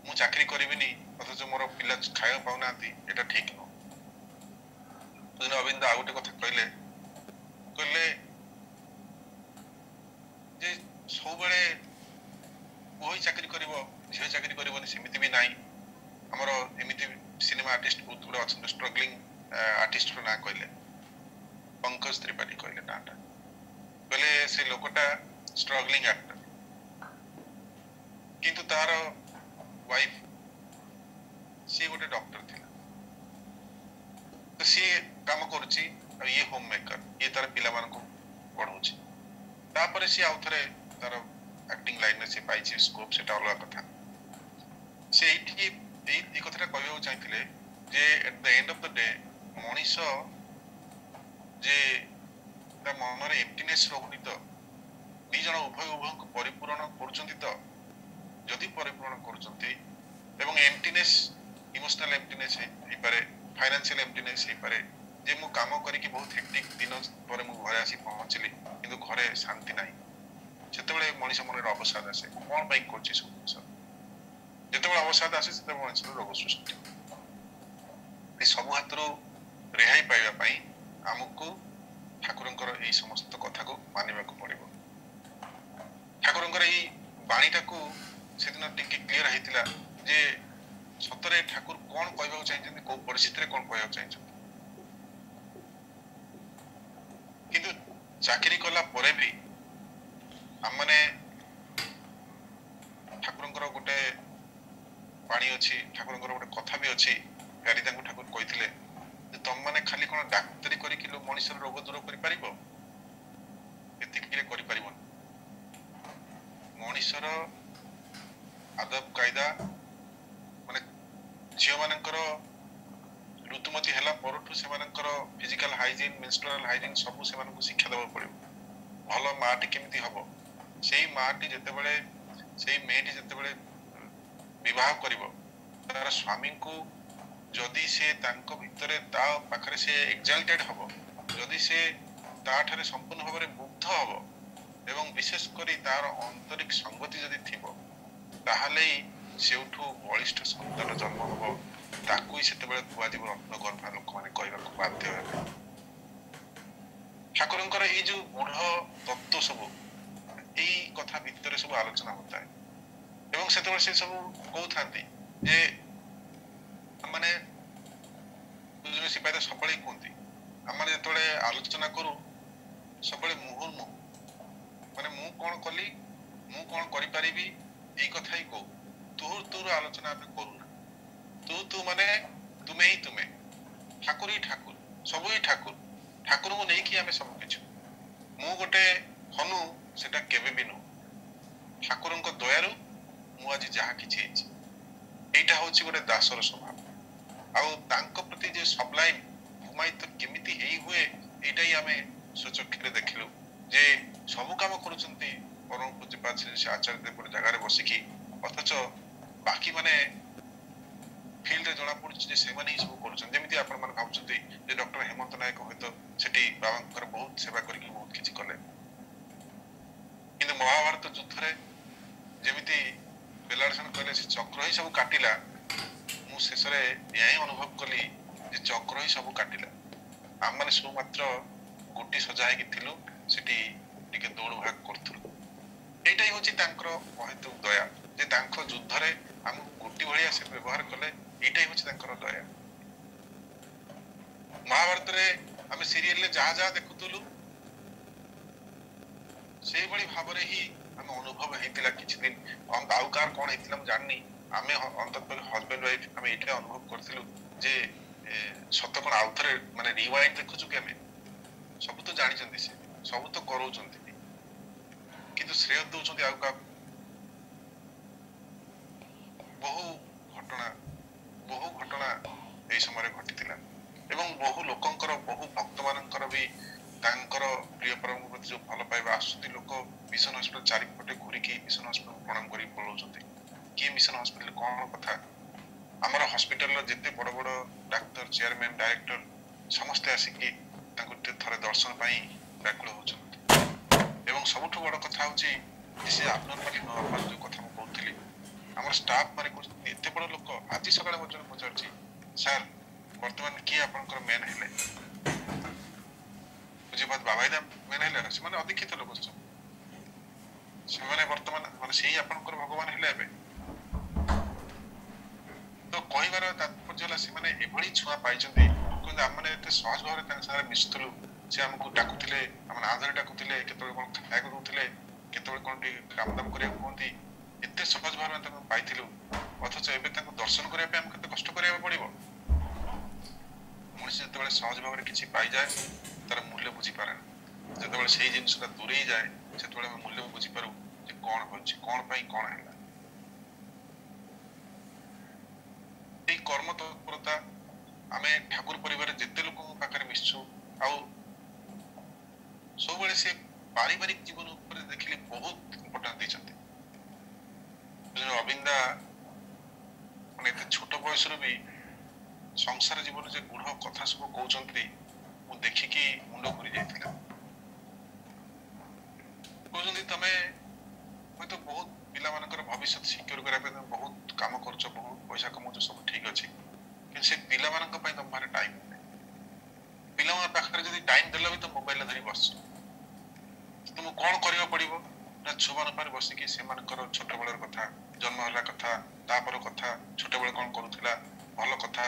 मु चाकरी करिबिनी अथच मोर पिला खाया पाउनांती एटा ठीक न। तो अरविंद आ गोटे कथा कहले जे सब बेले ओही चाकरी करिवो झियो चाकरी करिवोनी सेमिति भी नाही। हमर एमिति सिनेमा आर्टिस्ट बहुत गुड़ा अच्छा स्ट्रगलिंग आर्टिस्ट ना कहले पंकज त्रिपाठी कहले नाटा कहले से लोकटा स्ट्रगलिंग एक्टर किंतु तार वाइफ सी गोटे डॉक्टर थिला तो सी काम करूची ये होम मेकर ये तार पिला मान को पढाउची तापरे सी आउथरे तार एक्टिंग लाइन में से पाइची स्कोप सेटा अलग कथा से এই কথাটা কইବାକୁ চাইଥିଲେ যে at the end of the day মনিষ যে তা মନରେ এম্পটিনেস রহুনি তো ଦି ଜଣ ଉଭୟ ଉଭୟଙ୍କୁ ପରିପୂରଣ କରୁଛନ୍ତି ତ ଯଦି ପରିପୂରଣ କରୁଛନ୍ତି ଏବଂ ଏମ୍ପଟିନେସ୍ ଇମୋସନାଲ ଏମ୍ପଟିନେସ୍ ହେଇପାରେ ଫାଇନାନ୍ସିଆଲ ଏମ୍ପଟିନେସ୍ ହେଇପାରେ ଯେ ମୁଁ କାମ କରିକି ବହୁତ ହେକ୍ଟିକ୍ ଦିନ ପରେ ମୁଁ ଘରେ ଆସି ପହଞ୍ଚିଲି କିନ୍ତୁ ଘରେ ଶାନ୍ତି ନାହିଁ ସେତେବେଳେ ମଣିଷ ମନରେ ଅବସାଦ ଆସେ କ'ଣ ପାଇଁ କରୁଛି ସବୁ ଜିନିଷ ଯେତେବେଳେ ଅବସାଦ ଆସେ ସେତେବେଳେ ମଣିଷର ରୋଗ ସୃଷ୍ଟି ଏ ସବୁ ହାତରୁ ରେହାଇ ପାଇବା ପାଇଁ ଆମକୁ ଠାକୁରଙ୍କର ଏଇ ସମସ୍ତ କଥାକୁ ମାନିବାକୁ ପଡ଼ିବ। ଠାକୁରଙ୍କର ଏଇ ବାଣୀଟାକୁ ସେଦିନ ଟିକେ କ୍ଲିୟର ହେଇଥିଲା ଯେ ସତରେ ଠାକୁର କ'ଣ କହିବାକୁ ଚାହିଁଛନ୍ତି କୋଉ ପରିସ୍ଥିତିରେ କ'ଣ କହିବାକୁ ଚାହିଁଛନ୍ତି କିନ୍ତୁ ଚାକିରି କଲା ପରେ ବି ଆମମାନେ ଠାକୁରଙ୍କର ଗୋଟେ ବାଣୀ ଅଛି ଠାକୁରଙ୍କର ଗୋଟେ କଥା ବି ଅଛି ଗାରି ତାଙ୍କୁ ଠାକୁର କହିଥିଲେ ଯେ ତମମାନେ ଖାଲି କ'ଣ ଡାକ୍ତରୀ କରିକି ମଣିଷର ରୋଗ ଦୂର କରିପାରିବ ଏତିକିରେ କରିପାରିବନି ମଣିଷର ଆଦବ କାଇଦା ମାନେ ଝିଅମାନଙ୍କର ଋତୁମତୀ ହେଲା ପରଠୁ ସେମାନଙ୍କର ଫିଜିକାଲ ହାଇଜିନ୍ ମେନଷ୍ଟ୍ରୁଆଲ ହାଇଜିନ୍ ସବୁ ସେମାନଙ୍କୁ ଶିକ୍ଷା ଦେବାକୁ ପଡ଼ିବ ଭଲ ମାଟି କେମିତି ହବ ସେଇ ମାଟି ଯେତେବେଳେ ସେଇ ମେଏଟି ଯେତେବେଳେ विवाह करिवो तार स्वामी को जदि से तांको भितरे ता पाखरे से एक्साल्टेड हबो जदि से ता ठारे संपूर्ण भाव में मुग्ध हबो एवं विशेष करी तार आंतरिक संगति जदि थिबो ताहाले सेउठु बलिष्ठ संतान जन्म हबो ताकू सेते बेले कुआ जीव रत्न गर्भा लोक माने कहबा को बाध्य हेबे। ठाकुरंकर ए जो गुढ़ तत्व सब एई कथा भितरे सब आलोचना होता है এবং সেତେବେଳେ ସେ ସବୁ କହୁଥାନ୍ତି ଯେ ଆମମାନେ ବୁଝିଲେ ସିପାହୀ ସବୁବେଳେ କୁହନ୍ତି ଆମମାନେ ଯେତେବେଳେ ଆଲୋଚନା କରୁ ସବୁବେଳେ ମୁହୁର୍ମୁହୁ ମାନେ ମୁଁ କ'ଣ କଲି ମୁଁ କ'ଣ କରିପାରିବି ଏଇ କଥା ହିଁ କହୁ ତୋର ଆଲୋଚନା ଆମେ କରୁନା ତୁ ମାନେ ତୁମେ ହିଁ ତୁମେ ଠାକୁର ହିଁ ଠାକୁର ସବୁ ହିଁ ଠାକୁରଙ୍କୁ ନେଇକି ଆମେ ସବୁ କିଛି ମୁଁ ଗୋଟେ ହନୁ ସେଟା କେବେ ବି ନୁହଁ ଠାକୁରଙ୍କ ଦୟାରୁ ମୁଁ ଆଜି ଯାହା କିଛି ହେଇଛି ଏଇଟା ହଉଛି ଗୋଟେ ଦାସର ସ୍ୱଭାବ ଆଉ ତାଙ୍କ ପ୍ରତି ଯେ ସବଲାଇମ୍ ଭୂମାୟିତ କେମିତି ହେଇ ହୁଏ ଏଇଟା ହିଁ ଆମେ ସ୍ୱଚକ୍ଷୁରେ ଦେଖିଲୁ ଯେ ସବୁ କାମ କରୁଛନ୍ତି ପରମ ପୂଜ୍ୟପାଦ ଶ୍ରୀ ଆଚାର୍ଯ୍ୟ ଗୋଟେ ଜାଗାରେ ବସିକି ଅଥଚ ବାକି ମାନେ ଫିଲ୍ଡରେ ଜଣା ପଡୁଛି ଯେ ସେମାନେ ହିଁ ସବୁ କରୁଛନ୍ତି ଯେମିତି ଆପଣମାନେ ଭାବୁଛନ୍ତି ଯେ ଡକ୍ଟର ହେମନ୍ତ ନାୟକ ହୁଏତ ସେଠି ବାବାଙ୍କର ବହୁତ ସେବା କରିକି ବହୁତ କିଛି କଲେ କିନ୍ତୁ ମହାଭାରତ ଯୁଦ୍ଧରେ ଯେମିତି ବେଲାଳସେନ କହିଲେ ସେ ଚକ୍ର ହିଁ ସବୁ କାଟିଲା। ମୁଁ ଶେଷରେ ଏହା ହିଁ ଅନୁଭବ କଲି ଯେ ଚକ୍ର ହିଁ ସବୁ କାଟିଲା। ଆମମାନେ ସବୁ ମାତ୍ର ଗୋଟି ସଜା ହେଇକି ଥିଲୁ, ସେଠି ଟିକେ ଦୌଡ଼ ଭାଗ କରୁଥିଲୁ। এইটা হচ্ছে তাঙ্কর অহেতুক দয়া, যে তাঙ্ক যুদ্ধরে আমাকে গোটি ভଳିଆ সে ব্যবহার কলে, এইটাই হচ্ছে তাঙ্কর দয়া। মহাভারতরে আমি সিরিয়ালে যাহা যাহা দেখুଥିଲୁ সেইভଳି ଭାବରେ ହିଁ ଆମେ ଅନୁଭବ ହେଇଥିଲା କିଛି ଦିନ। ଆଉ କାହାର କଣ ହେଇଥିଲା ମୁଁ ଜାଣିନି, ଆମେ ଅନ୍ତତଃ ହଜବେଣ୍ଡ ୱାଇଫ ଆମେ ଏଇଟା ଅନୁଭବ କରିଥିଲୁ ଯେ ସତ କଣ ଆଉଥରେ ମାନେ ରିୱାଇଣ୍ଡ ଦେଖୁଛୁ କି ଆମେ। ସବୁ ତ ଜାଣିଛନ୍ତି, ସେ ସବୁ ତ କରଉଛନ୍ତି, କିନ୍ତୁ ଶ୍ରେୟ ଦଉଛନ୍ତି ଆଉ କାହାକୁ। ବହୁ ଘଟଣା ଏଇ ସମୟରେ ଘଟିଥିଲା ଏବଂ ବହୁ ଲୋକଙ୍କର, ବହୁ ଭକ୍ତମାନଙ୍କର ବି ତାଙ୍କର ପ୍ରିୟ ପରମଙ୍କ ପ୍ରତି ଯୋଉ ଭଲ ପାଇବା ଆସୁଛନ୍ତି, ଲୋକ ମିଶନ ହସ୍ପିଟାଲ ଚାରିପଟେ ଘୁରିକି ମିଶନ ହସ୍ପିଟାଲ ପ୍ରଣାମ କରି ପଳାଉଛନ୍ତି। କିଏ ମିଶନ ହସ୍ପିଟାଲ କଣ କଥା, ଆମର ହସ୍ପିଟାଲର ଯେତେ ବଡ ବଡ ଡାକ୍ତର, ଚେୟାରମ୍ୟାନ, ଡାଇରେକ୍ଟର ସମସ୍ତେ ଆସିକି ତାଙ୍କୁ ଥରେ ଦର୍ଶନ ପାଇଁ ବ୍ୟାକୁଳ ହଉଛନ୍ତି। ଏବଂ ସବୁଠୁ ବଡ କଥା ହଉଛି ସେ ଆବନର୍ମାଲି ନର୍ମାଲ ଯୋଉ କଥା ମୁଁ କହୁଥିଲି, ଆମର ଷ୍ଟାଫ ମାନେ କହୁଛନ୍ତି ଏତେ ବଡ ଲୋକ। ଆଜି ସକାଳେ ମୁଁ ଜଣେ ପଚାରୁଛି, ସାର୍ ବର୍ତ୍ତମାନ କିଏ ଆପଣଙ୍କର ମେନ୍ ହେଲେ? ବୁଝିପାରୁଛ, ବାବାଇଦା ମେନ୍ ହେଲେ ନା, ସେମାନେ ଅଦୀକ୍ଷିତ ଲୋକ ସବୁ, ସେମାନେ ବର୍ତ୍ତମାନ ମାନେ ସେଇ ଆପଣଙ୍କର ଭଗବାନ ହେଲେ ଏବେ। ତ କହିବାର ତାତ୍ପର୍ଯ୍ୟ ହେଲା ସେମାନେ ଏଭଳି ଛୁଆ ପାଇଛନ୍ତି, କିନ୍ତୁ ଆମମାନେ ଏତେ ସହଜ ଭାବରେ ତାଙ୍କ ସାଙ୍ଗରେ ମିଶୁଥିଲୁ। ସେ ଆମକୁ ଡାକୁଥିଲେ, ଆମ ନାଁ ଧରି ଡାକୁଥିଲେ, କେତେବେଳେ କଣ ଖାଇବାକୁ ଦଉଥିଲେ, କେତେବେଳେ କଣ ଟିକେ କାମଦାମ କରିବାକୁ କୁହନ୍ତି, ଏତେ ସହଜ ଭାବରେ ତାଙ୍କୁ ପାଇଥିଲୁ। ଅଥଚ ଏବେ ତାଙ୍କୁ ଦର୍ଶନ କରିବା ପାଇଁ ଆମକୁ କେତେ କଷ୍ଟ କରିବାକୁ ପଡିବ। ମଣିଷ ଯେତେବେଳେ ସହଜ ଭାବରେ କିଛି ପାଇଯାଏ ତାର ମୂଲ୍ୟ ବୁଝିପାରେ ନା। ଯେତେବେଳେ ସେଇ ଜିନିଷଟା ଦୂରେଇ ଯାଏ ସେତେବେଳେ ଆମେ ମୂଲ୍ୟ ବୁଝିପାରୁ ଯେ କଣ ହଉଛି, କଣ ପାଇଁ କଣ ହେଲା। এই কর্ম তৎপরতা ଆମେ ଠାକୁର ପରିବାରରେ ଯେତେ ଲୋକଙ୍କ ପାଖରେ ମିଶଛୁ, ଆଉ ସବୁବେଳେ ସେ ପାରିବାରିକ ଜୀବନ ଉପରେ ଦେଖିଲେ ବହୁତ ଇମ୍ପୋର୍ଟାନ୍ସ ଦେଇଛନ୍ତି। ଅବିନ୍ଦା ମାନେ ଏତେ ଛୋଟ ବୟସରୁ ବି ସଂସାର ଜୀବନ ଯେ ଗୂଢ କଥା ସବୁ କହୁଛନ୍ତି, ମୁଁ ଦେଖିକି ମୁଣ୍ଡ ଘୁରି ଯାଇଥିଲା। କହୁଛନ୍ତି ତମେ ହୁଏତ ବହୁତ ପିଲାମାନଙ୍କର ଭବିଷ୍ୟତ ସିକ୍ୟୁର କରିବା ପାଇଁ ତମେ ବହୁତ କାମ କରୁଛ, ବହୁତ ପଇସା କମାଉଛ, ସବୁ ଠିକ ଅଛି, କିନ୍ତୁ ସେ ପିଲାମାନଙ୍କ ପାଇଁ ତମ ପାଖରେ ଟାଇମ ନାହିଁ। ପିଲାମାନଙ୍କ ପାଖରେ ଯଦି ଟାଇମ ଦେଲ ବି ତ ମୋବାଇଲ ଧରି ବସିଛ। ତୁମକୁ କଣ କରିବାକୁ ପଡିବ ନା ଛୁଆମାନଙ୍କ ପାଖରେ ବସିକି ସେମାନଙ୍କର ଛୋଟବେଳର କଥା, ଜନ୍ମ ହେଲା କଥା, ତାପର କଥା, ଛୋଟବେଳେ କଣ କରୁଥିଲା, ଭଲ କଥା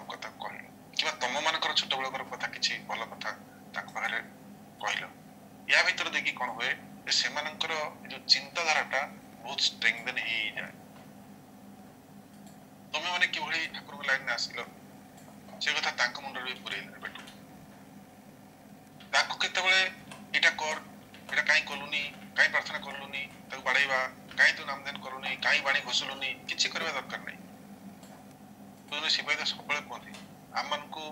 କଥା କହିଲ, କିମ୍ବା ତମ ମାନଙ୍କର ଛୋଟବେଳର କଥା କିଛି ଭଲ କଥା ତାଙ୍କ ପାଖରେ କହିଲ। ୟା ଭିତରେ ଦେଇକି କଣ ହୁଏ, ସେମାନଙ୍କର ଯୋଉ ଚିନ୍ତାଧାରାଟା ବହୁତ ଷ୍ଟ୍ରେଙ୍ଗଦେନ ହେଇଯାଏ। ତମେ ମାନେ କିଭଳି ଠାକୁରଙ୍କ ଲାଇନରେ ଆସିଲ ସେ କଥା ତାଙ୍କ ମୁଣ୍ଡରେ ବି ପୁରେଇଲେ ବେଟୁ। ତାଙ୍କୁ କେତେବେଳେ ଏଇଟା କର, ଏଇଟା କାହିଁ କଲୁନି, କାହିଁ ପ୍ରାର୍ଥନା କଲୁନି, ତାକୁ ବାଡେଇବା, କାହିଁ ତୁ ନାମଧାନ କରୁନି, କାହିଁ ବାଣୀ ଘୋଷିଲୁନି, କିଛି କରିବା ଦରକାର ନାହିଁ। ସିପାହୀ ସବୁବେଳେ କୁହନ୍ତି ଆମମାନଙ୍କୁ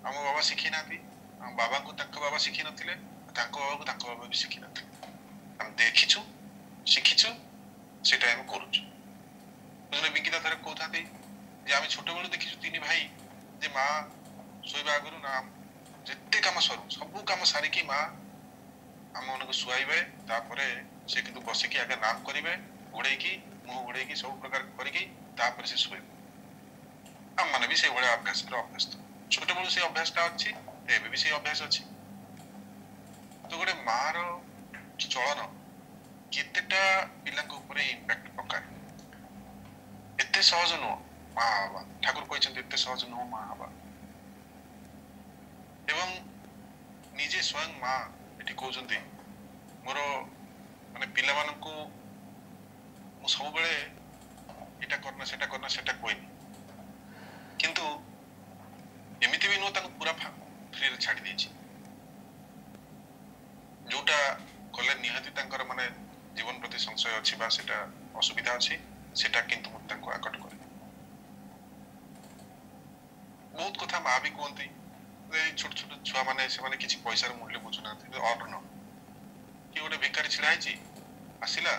ଆମ ବାବା ଶିଖେଇ ନାହାନ୍ତି, ଆମ ବାବାଙ୍କୁ ତାଙ୍କ ବାବା ଶିଖେଇ ନଥିଲେ, ତାଙ୍କ ବାବାକୁ ତାଙ୍କ ବାବା ବି ଶିଖେଇ ନଥିଲେ। ଆମେ ଦେଖିଛୁ, ଶିଖିଛୁ, ସେଇଟା ଆମେ କରୁଛୁ। ବିଙ୍କିତା ଥରେ କହୁଥାନ୍ତି ଯେ ଆମେ ଛୋଟବେଳୁ ଦେଖିଛୁ ତିନି ଭାଇ ଯେ ମା ଶୋଇବା ଆଗରୁ ନା ଯେତେ କାମ ସରୁ ସବୁ କାମ ସାରିକି ମା ଆମ ମାନଙ୍କୁ ଶୁଆଇବେ, ତାପରେ ସେ କିନ୍ତୁ ବସିକି ଆଗେ ନାମ କରିବେ, ଘୋଡେଇକି ମୁହଁ ଘୋଡେଇକି ସବୁ ପ୍ରକାର କରିକି ତାପରେ ସେ ଶୋଇବେ। ଆମମାନେ ବି ସେଇଭଳିଆ ଅଭ୍ୟାସରେ ଅଭ୍ୟସ୍ତ। ଛୋଟବେଳୁ ସେଇ ଅଭ୍ୟାସଟା ଅଛି, ଏବେ ବି ସେଇ ଅଭ୍ୟାସ ଅଛି। ତ ଗୋଟେ ମାର ଚଳନ କେତେଟା ପିଲାଙ୍କ ଉପରେ ଇମ୍ପାକ୍ଟ ପକାଏ। ଏତେ ସହଜ ନୁହଁ ମା ହବା, ଠାକୁର କହିଛନ୍ତି ଏତେ ସହଜ ନୁହଁ ମା ହବା। ଏବଂ ନିଜେ ସ୍ୱୟଂ ମା ଏଠି କହୁଛନ୍ତି ମୋର ମାନେ ପିଲାମାନଙ୍କୁ ମୁଁ ସବୁବେଳେ ଏଇଟା କରନା ସେଟା କରନା ସେଟା କହିନି, କିନ୍ତୁ ଏମିତି ବି ନୁହଁ ତାଙ୍କୁ ପୁରା ଫ୍ରିରେ ଛାଡି ଦେଇଛି। ଯୋଉଟା କଲେ ନିହାତି ତାଙ୍କର ମାନେ ଜୀବନ ପ୍ରତି ସଂଶୟ ଅଛି ବା ସେଟା ଅସୁବିଧା ଅଛି, ସେଟା କିନ୍ତୁ ମୁଁ ତାଙ୍କୁ ଆକଟ କରେ। ବହୁତ କଥା ମା ବି କୁହନ୍ତି, ଏଇ ଛୋଟ ଛୋଟ ଛୁଆ ମାନେ ସେମାନେ କିଛି ପଇସାର ମୂଲ୍ୟ ବୁଝୁନାହାନ୍ତି। ଅର୍ଣ୍ଣ କି ଗୋଟେ ଭିକାରୀ ଛିଡା ହେଇଛି, ଆସିଲା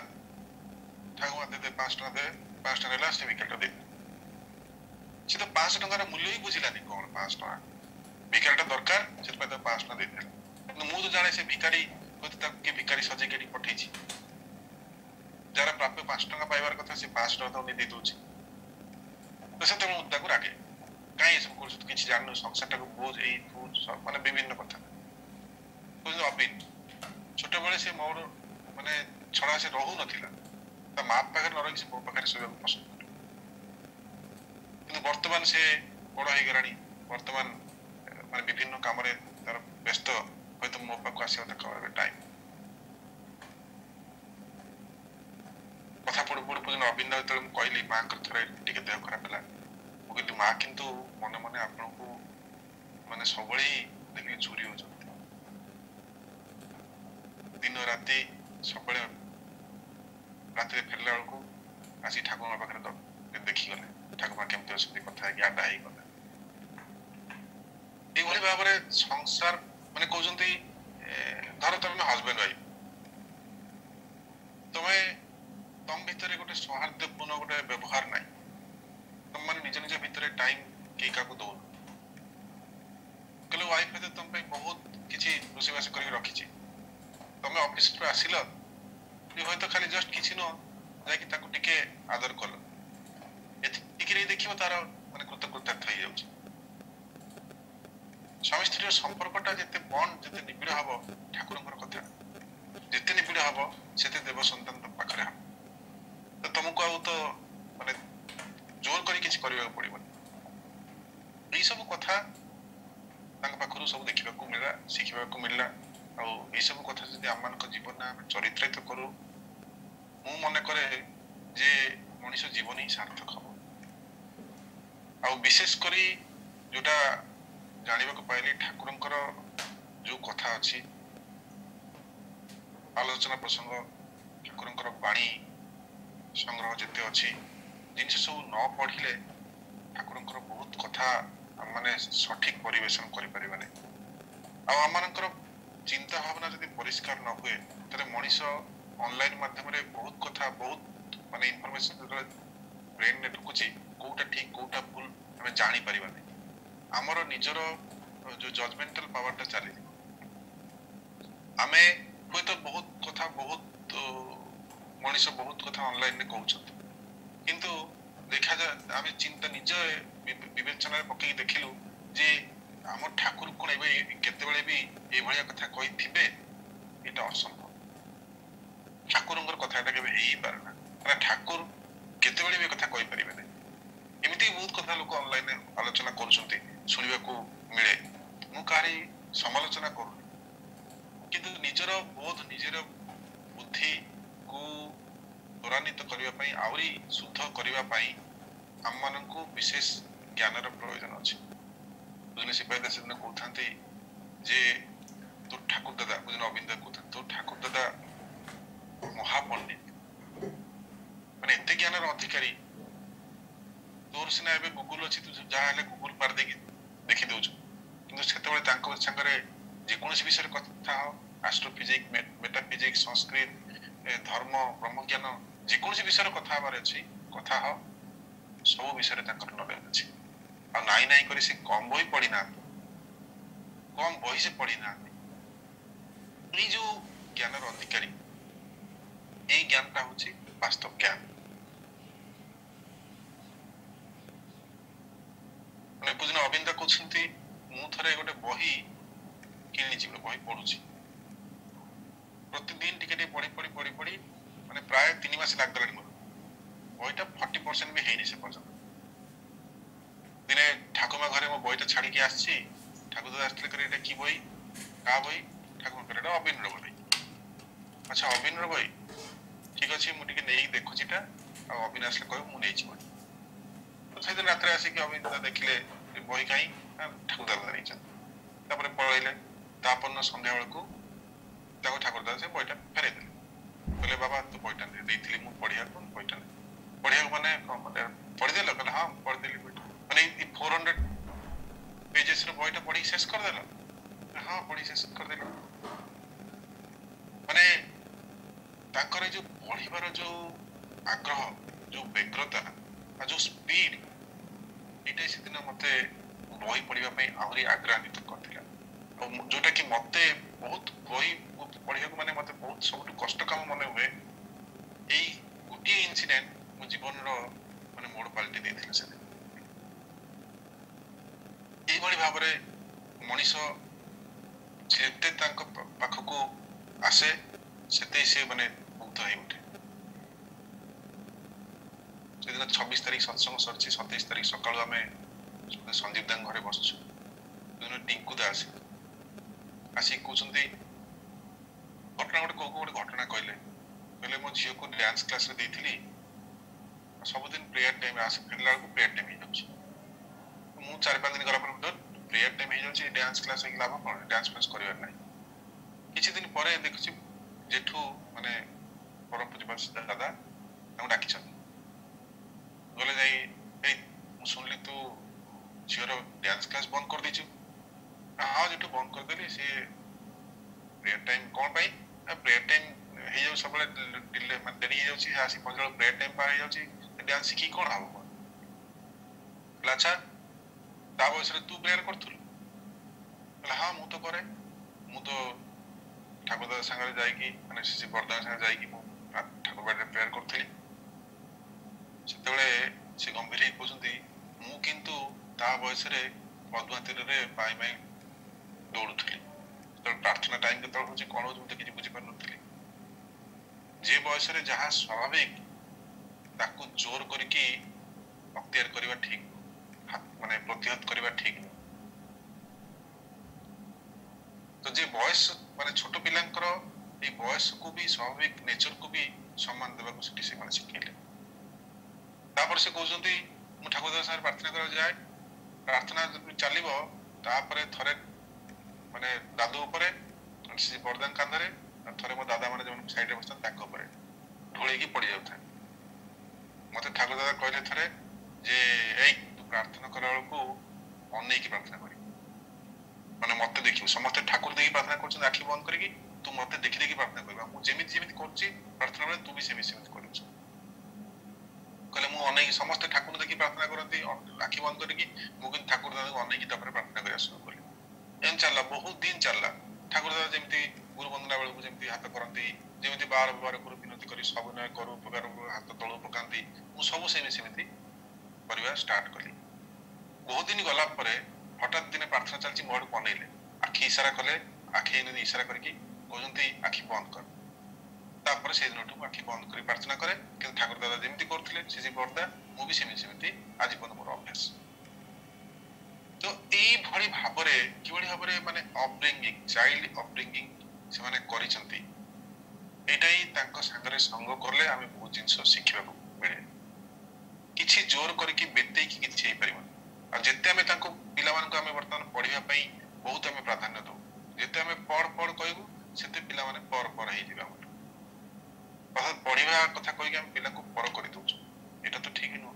ଠାକୁମା ଦେବେ 5 ଟଙ୍କା ଦେବେ, 5 ଟଙ୍କା ନେଲା ସେ ଭିକାରୀଟା ଦେବେ। ସେ ତ 500 ଟଙ୍କାର ମୂଲ୍ୟ ହିଁ ବୁଝିଲାନି, କଣ 500 ଟଙ୍କା ଭିକାରୀଟା ଦରକାର ସେଥିପାଇଁ ତାକୁ 500 ଟଙ୍କା ଦେଇଦେଲା। କିନ୍ତୁ ମୁଁ ତ ଜାଣେ ସେ ଭିକାରୀ ତାକୁ କିଏ ଭିକାରୀ ସଜେଇକି ଏଠି ପଠେଇଛି। ଯାହାର ପ୍ରାପ୍ୟ 5 ଟଙ୍କା ପାଇବାର କଥା ସେ 5 ଟଙ୍କା ତାକୁ ଦେଇ ଦଉଛି। ତ ସେତେବେଳେ ମୁଁ ତାକୁ ରାଗେ, କାହିଁ ଏସବୁ କରୁଛୁ, ତୁ କିଛି ଜାଣିନୁ, ସଂସାରଟାକୁ ବୁଝ, ଏଇ ମାନେ ବିଭିନ୍ନ କଥା। ଅବିନ ଛୋଟବେଳେ ସେ ମୋର ମାନେ ଛଡା ସେ ରହୁନଥିଲା, ତା ମା ପାଖରେ ନ ରହିକି ସେ ମୋ ପାଖରେ ଶୋଇବାକୁ ପସନ୍ଦ କରେ। କିନ୍ତୁ ବର୍ତ୍ତମାନ ସେ ବଡ ହେଇଗଲାଣି, ବର୍ତ୍ତମାନ ମାନେ ବିଭିନ୍ନ କାମରେ ତାର ବ୍ୟସ୍ତ, ହୁଏତ ମୋ ପାଖକୁ ଆସିବା ତାଙ୍କର ଏବେ ଟାଇମ୍। କଥା ପଡୁ ପଡୁ ଅବିନ୍ଦ ଯେତେବେଳେ ମୁଁ କହିଲି ମାଙ୍କର ଥରେ ଟିକେ ଦେହ ଖରାପ ହେଲା, ମୁଁ କହିଲି ମା କିନ୍ତୁ ମନେ ମନେ ଆପଣଙ୍କୁ ମାନେ ସବୁବେଳେ ଦେଖିକି ଝୁରି ହଉଛନ୍ତି, ଦିନ ରାତି ସବୁବେଳେ ରାତିରେ ଫେରିଲା ବେଳକୁ ଆସି ଠାକୁରଙ୍କ ପାଖରେ ଦେଖିଗଲେ, ଠାକୁର କେମିତି ଅଛନ୍ତି, କଥା ହେଇକି ଆଡା ହେଇଗଲେ। ଏଇଭଳି ଭାବରେ ସଂସାର ମାନେ କହୁଛନ୍ତି, ଧର ତମେ ହଜବେଣ୍ଡ ୱାଇଫ, ତମ ଭିତରେ ଗୋଟେ ସୌହାର୍ଦ୍ଦ୍ୟପୂର୍ଣ୍ଣ ଗୋଟେ ବ୍ୟବହାର ନାହିଁ, ତମ ମାନେ ନିଜ ନିଜ ଭିତରେ ଟାଇମ କେହି କାହାକୁ ଦଉନ। କହିଲେ ୱାଇଫ ତ ତମ ପାଇଁ ବହୁତ କିଛି ରୋଷେଇବାସ କରିକି ରଖିଛି, ତମେ ଅଫିସରୁ ଆସିଲ ହୁଏତ ଖାଲି ଜଷ୍ଟ କିଛି ନୁହଁ ଯାଇକି ତାକୁ ଟିକେ ଆଦର କଲ, ଏତିକିରେ ଦେଖିବ ତାର ମାନେ କୃତକୃତାର୍ଥ ହେଇଯାଉଛି। ସ୍ୱାମୀ ସ୍ତ୍ରୀର ସମ୍ପର୍କଟା ଯେତେ ବଣ୍ଡ, ଯେତେ ନିବିଡ଼ ହବ, ଠାକୁରଙ୍କର କଥା ଯେତେ ନିବିଡ଼ ହବ ସେତେ ଦେବ ସନ୍ତାନ ତମ ପାଖରେ ହବ। ତ ତମକୁ ଆଉ ତ ମାନେ ଜୋର କରି କିଛି କରିବାକୁ ପଡିବନି। ଏଇ ସବୁ କଥା ତାଙ୍କ ପାଖରୁ ସବୁ ଦେଖିବାକୁ ମିଳିଲା, ଶିଖିବାକୁ ମିଳିଲା। ଆଉ ଏଇ ସବୁ କଥା ଯଦି ଆମମାନଙ୍କ ଜୀବନରେ ଆମେ ଚରିତ୍ରିତ କରୁ, ମୁଁ ମନେ କରେ ଯେ ମଣିଷ ଜୀବନ ହିଁ ସାର୍ଥକ ହବ। ଆଉ ବିଶେଷ କରି ଯୋଉଟା ଜାଣିବାକୁ ପାଇଲି, ଠାକୁରଙ୍କର ଯୋଉ କଥା ଅଛି, ଆଲୋଚନା ପ୍ରସଙ୍ଗ, ଠାକୁରଙ୍କର ବାଣୀ ସଂଗ୍ରହ ଯେତେ ଅଛି, ଜିନିଷ ସବୁ ନ ପଢିଲେ ଠାକୁରଙ୍କର ବହୁତ କଥା ଆମମାନେ ସଠିକ ପରିବେଷଣ କରିପାରିବାନି। ଆଉ ଆମମାନଙ୍କର ଚିନ୍ତା ଭାବନା ଯଦି ପରିଷ୍କାର ନ ହୁଏ, ତାହେଲେ ମଣିଷ ଅନଲାଇନ ମାଧ୍ୟମରେ ବହୁତ କଥା, ବହୁତ ମାନେ ଇନଫର୍ମେସନ ଯେତେବେଳେ ବ୍ରେନରେ ଢୁକୁଛି, କୋଉଟା ଠିକ କୋଉଟା ଭୁଲ ଆମେ ଜାଣିପାରିବାନି। ଆମର ନିଜର ଯୋଉ ଜଜମେଣ୍ଟାଲ ପାୱାରଟା ଚାଲିଯିବ। ଆମେ ହୁଏତ ବହୁତ କଥା, ବହୁତ ମଣିଷ ବହୁତ କଥା ଅନଲାଇନରେ କହୁଛନ୍ତି, କିନ୍ତୁ ଦେଖାଯାଏ ଆମେ ଚିନ୍ତା ନିଜ ବିବେଚନାରେ ପକେଇକି ଦେଖିଲୁ ଯେ ଆମ ଠାକୁର କଣ ଏବେ କେତେବେଳେ ବି ଏଇଭଳିଆ କଥା କହିଥିବେ? ଏଇଟା ଅସମ୍ଭବ। ଠାକୁରଙ୍କର କଥା ଏଟା କେବେ ହେଇପାରେ ନା, କାରଣ ଠାକୁର କେତେବେଳେ ବି କଥା କହିପାରିବେ ନାହିଁ। ଏମିତି ବହୁତ କଥା ଲୋକ ଅନଲାଇନରେ ଆଲୋଚନା କରୁଛନ୍ତି, ଶୁଣିବାକୁ ମିଳେ। ମୁଁ କାହାରି ସମାଲୋଚନା କରୁନି, କିନ୍ତୁ ନିଜର ବୋଧ, ନିଜର ବୁଦ୍ଧିକୁ ତ୍ୱରାନ୍ୱିତ କରିବା ପାଇଁ, ଆହୁରି ଶୁଦ୍ଧ କରିବା ପାଇଁ ଆମମାନଙ୍କୁ ବିଶେଷ ଜ୍ଞାନର ପ୍ରୟୋଜନ ଅଛି। ବୁଝିଲେ, ସିପାହୀ ସେଦିନ କହୁଥାନ୍ତି ଯେ ତୋ ଠାକୁର ଦାଦା, ବୁଝିଲେ ଅବିନ୍ଦ କହୁଥାନ୍ତି, ତୋ ଠାକୁର ଦାଦା ମହାପଣ୍ଡିତ, ମାନେ ଏତେ ଜ୍ଞାନର ଅଧିକାରୀ। ତୋର ସିନା ଏବେ ଗୁଗୁଲ ଅଛି, ତୁ ଯାହା ହେଲେ ଗୁଗୁଲ ପାର ଦେଇକି ଦେଖି ଦଉଛୁ, କିନ୍ତୁ ସେତେବେଳେ ତାଙ୍କ ସାଙ୍ଗରେ ଯେକୌଣସି ବିଷୟରେ କଥା ହବ, ଆଷ୍ଟ୍ରୋଫିଜିକ୍ସ, ମେଟାଫିଜିକ୍ସ, ସଂସ୍କୃତ, ଧର୍ମ, ବ୍ରହ୍ମଜ୍ଞାନ, ଯେକୌଣସି ବିଷୟରେ କଥା ହବାର ଅଛି, କଥା ହବ, ସବୁ ବିଷୟରେ ତାଙ୍କର ନଲେଜ ଅଛି। ଆଉ ନାଇଁ ନାଇଁ କରି ସେ କମ ବହି ପଢିନାହାନ୍ତି, କମ ବହି ସେ ପଢିନାହାନ୍ତି। ଏଇ ଯୋଉ ଜ୍ଞାନର ଅଧିକାରୀ, ଏଇ ଜ୍ଞାନଟା ହଉଛି ବାସ୍ତବ ଜ୍ଞାନ। ମାନେ ପୂଜନ ଅବିନ୍ଦ କହୁଛନ୍ତି, ମୁଁ ଥରେ ଗୋଟେ ବହି କିଣିଛି, ଗୋଟେ ବହି ପଢୁଛି, ପ୍ରତିଦିନ ଟିକେ ଟିକେ ପଢି ପଢି ପଢି ପଢି ମାନେ ପ୍ରାୟ 3 ମାସ ଲାଗିଗଲାଣି ମୋର। ବହିଟା 40% ବି ହେଇନି ସେ ପର୍ଯ୍ୟନ୍ତ। ଦିନେ ଠାକୁମା ଘରେ ମୋ ବହିଟା ଛାଡିକି ଆସିଛି, ଠାକୁର ଆସିଥିଲେ, କହିଲେ ଏଇଟା କି ବହି, କାହା ବହି? ଠାକୁର କହିଲେ ଏଇଟା ଅବିନର ବହି। ଆଚ୍ଛା, ଅବିନର ବହି, ଠିକ ଅଛି, ମୁଁ ଟିକେ ନେଇକି ଦେଖୁଛି ଏଟା, ଆଉ ଅବିନ ଆସିଲେ କହିବ ମୁଁ ନେଇଛି ବହି। ସେଦିନ ରାତିରେ ଆସିକି ଅବିନ ଦେଖିଲେ ବହି କାହିଁ, ଠାକୁର ଦାଦା ନେଇଛନ୍ତି। ତାପରେ ପଳେଇଲେ। ତାପର ସନ୍ଧ୍ୟା ବେଳକୁ ତାକୁ ଠାକୁର ଦାଦା ସେ ବହିଟା ଫେରେଇ ଦେଲେ, କହିଲେ ବାବା ତୁ ବହିଟା ଦେଇଥିଲି ମୁଁ ପଢିବାକୁ, ବହିଟା ପଢିବାକୁ ମାନେ ପଢିଦେଲ? କହିଲେ ହଁ ପଢିଦେଲି ବହିଟା। ମାନେ ଏଇ 400 ପେଜେସର ବହିଟା ପଢିକି ଶେଷ କରିଦେଲ? ହଁ ପଢି ଶେଷ କରିଦେଲି। ମାନେ ତାଙ୍କର ଏଇ ଯୋଉ ପଢିବାର ଯୋଉ ଆଗ୍ରହ, ଯୋଉ ବ୍ୟଗ୍ରତା, ଆଉ ଯୋଉ ସ୍ପିଡ, ଏଇଟା ସେଦିନ ମତେ ବହି ପଢିବା ପାଇଁ ଆହୁରି ଆଗ୍ରହାନ୍ୱିତ କରିଥିଲା। ଆଉ ଯୋଉଟା କି ମତେ ବହୁତ ବହି ପଢିବାକୁ ମାନେ ମତେ ବହୁତ ସବୁଠୁ କଷ୍ଟ କାମ ମନେ ହୁଏ, ଏଇ इनसीडेंट मो जीवन रो माने मोड़ पलटि देथिले से एई भली भाबरे मनीष जेते तांको पाखको आसे सेते से माने मुग्ध होई उठे से दिन 26 तारिख सत्संग सरछि 27 तारिख सकाळ आमे संदीप दान घरे बसछु दिन टिंकू दास आसी कहते घटना गोटे घटना कहले मो झील को डांस क्लास रे देइथिली सबुदिन प्रेयर टाइम आस फेरला को प्रेयर टाइम हो 4-5 दिन गला पर प्रेयर टाइम हो डांस क्लास एक लाभ कौन डांस क्लास कर किसी दिन पर देखुची जेठू माने परम पूज्य दादा डाकी गले जाई शुणिली तू झीर डांस क्लास बंद कर दीचु हाँ जेठू बंद करदेली सी प्रेयर टाइम कौन पाई प्रेयर टाइम हो सब डिले माने देरी हो जाउची आसी पजल प्रेयर टाइम पा हो जाउची डांस सीखी कौन हबो अच्छा ता बयस रे तू प्रेयर करथुल हाँ मु तो करे मु तो ठाकुर दादा संगे जाई की माने सीसी बरदा संगे जाई की मु ठाकुर बाड़े प्रेयर करथली सेतेबेले से गंभीर कहउछंती मु किंतु ता बयस रे पद्मातिर रे पाई पाई दौड़ुथली तो प्रार्थना टाइम के तळ होची कोन होची किछि बुझी पर नथली जे बयस रे जहा स्वाभाविक ताकू जोर करके अख्तियार करबा ठीक माने प्रतिहत करबा ठीक तो जे बयस माने छोट पिलांकर ए बयस को भी स्वाभाविक नेचर को भी सम्मान देबा को सिटी से माने सिखेले तापर से कहउछंती मु ठाकुर दादा सार प्रार्थना कर जाय प्रार्थना चलिबो तापर थरे माने दादू ऊपर से बरदान कांधरे थरे मो दादा माने जवन साइड रे बसता ताक ऊपर ढोळी की पड़ी जाउथा मते ठाकुर दादा कहले थरे जे एई तू प्रार्थना करला को अनै की प्रार्थना करी माने मते देखियो समस्त ठाकुर देखि प्रार्थना करछ आखी बंद करी तू मते देखि देखि प्रार्थना करबा मु जेमिति जेमिति करछि प्रार्थना में तू भी सेमि सेमि करछ कहले मु अनै की समस्त ठाकुर देखि प्रार्थना करती आखी बंद करी मु किन ठाकुर दादा को अनै की तापर प्रार्थना करिया शुरू करी एम चलला बहुत दिन चलला ठाकुर दादा जेमती गुरु वंदना बेलू जेमती हाथ करती जेमती बार बार गुरु विनती करी सब न करू उपकार हाथ तळु पकांती मु सब सेमि परिवार स्टार्ट कली बहुत दिन गला परे हठात दिन प्रार्थना चलची मोड बनेले आखी इशारा कले आखी ने इशारा करके कहजंती आखी बंद कर तापर से दिनटू आखी बंद करी प्रार्थना करे कि ठाकुर दादा जेमती करथिले से जी बरदा मु भी सेमि आजीवन मोर अभ्यास तो एई भली भाबरे कि भली भाबरे माने अपब्रिंगिंग चाइल्ड अपब्रिंगिंग से माने करिसंती एटाई तांको संगरे संग करले हमें बहुत जिंस शिखिबा मिले किछि जोर करके बेते की किछि हे परिबो आ जेते हमें तांको पिला मान को हमें वर्तमान पढिबा पई बहुत हमें प्राधान्य दो जेते हमें पढ़ कहबो सेते पिला माने पर हे जिबा बहुत पढिबा कथा कहि हम पिला को पर करि दउछु एटा तो ठीक न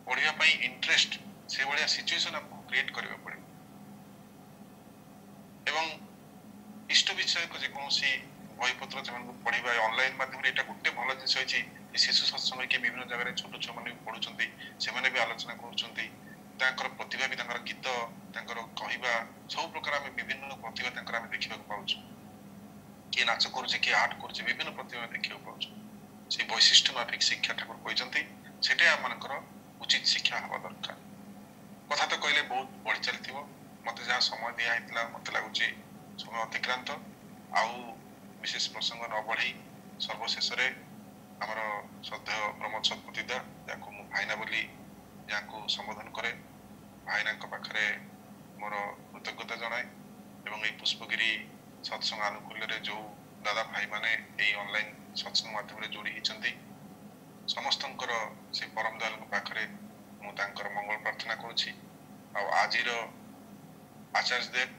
पढिबा पई इंटरेस्ट से बढिया सिचुएशन आपको क्रिएट करबा पड़े एवं इष्ट विषय को जे कोनोसी बही पत्र जमन को पढिबा ऑनलाइन माध्यम रे एटा गुटे भलो जिंस होची शिशु सत्संग के विभिन्न जगह रे छोट छोट माने पढुचंती से माने भी आलोचना करूचंती तांकर प्रतिभा भी तांकर गीत तांकर कहिबा सब प्रकार में विभिन्न प्रतिभा तांकर हम देखिबा को पाउछु के नाच करूचे के आर्ट करूचे विभिन्न प्रतिभा देखिबा पाउछु से वैशिष्ट माफिक शिक्षा ठाकुर कहिसंती सेटे हम मानकर उचित शिक्षा हवा दरकार कथा तो कहले बहुत बढ़ी चलथिबो मते जहा समय दिया हितला मते लागुची समय अतिक्रांत आउ विशेष प्रसंग न बढ़ी सर्वशेष रे हमर श्रद्धेय प्रमोद सतपतिदा जाको मु भाईना बोली जाको संबोधन करे भाईना को पाखरे मोर कृतज्ञता जणाय एवं ए पुष्पगिरी सत्संग अनुकूल रे जो दादा भाई माने ए ऑनलाइन सत्संग माध्यम रे जोड़ी हिचंती समस्तंकर से परम दयाल को पाखरे मु तांकर मंगल प्रार्थना करूछि आ आजिर आचार्य देव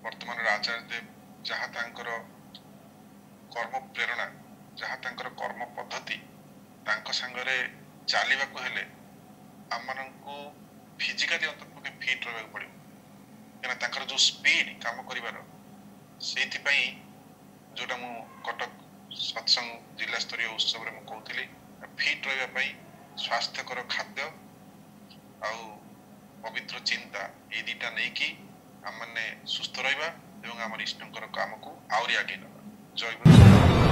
वर्तमान आचार्य देव जहा तांकर कर्म प्रेरणा जहा तांकर कर्म पद्धति तांक संगरे चालिबा को हेले हमन को फिजिकली अंतत फिट रहबा पड़िबो केना तांकर जो स्पीड काम करिवार सेति पई जोटा मु कटक सत्संग जिला स्तरीय उत्सव रे मु कहउतली फिट रहबा पई स्वास्थ्यकर खाद्य आउ पवित्र चिंता ए दिटा नै कि हम माने सुस्थ रहबा एवं हमर इष्टंकर काम को आउरी आगे नबा जय गुरु।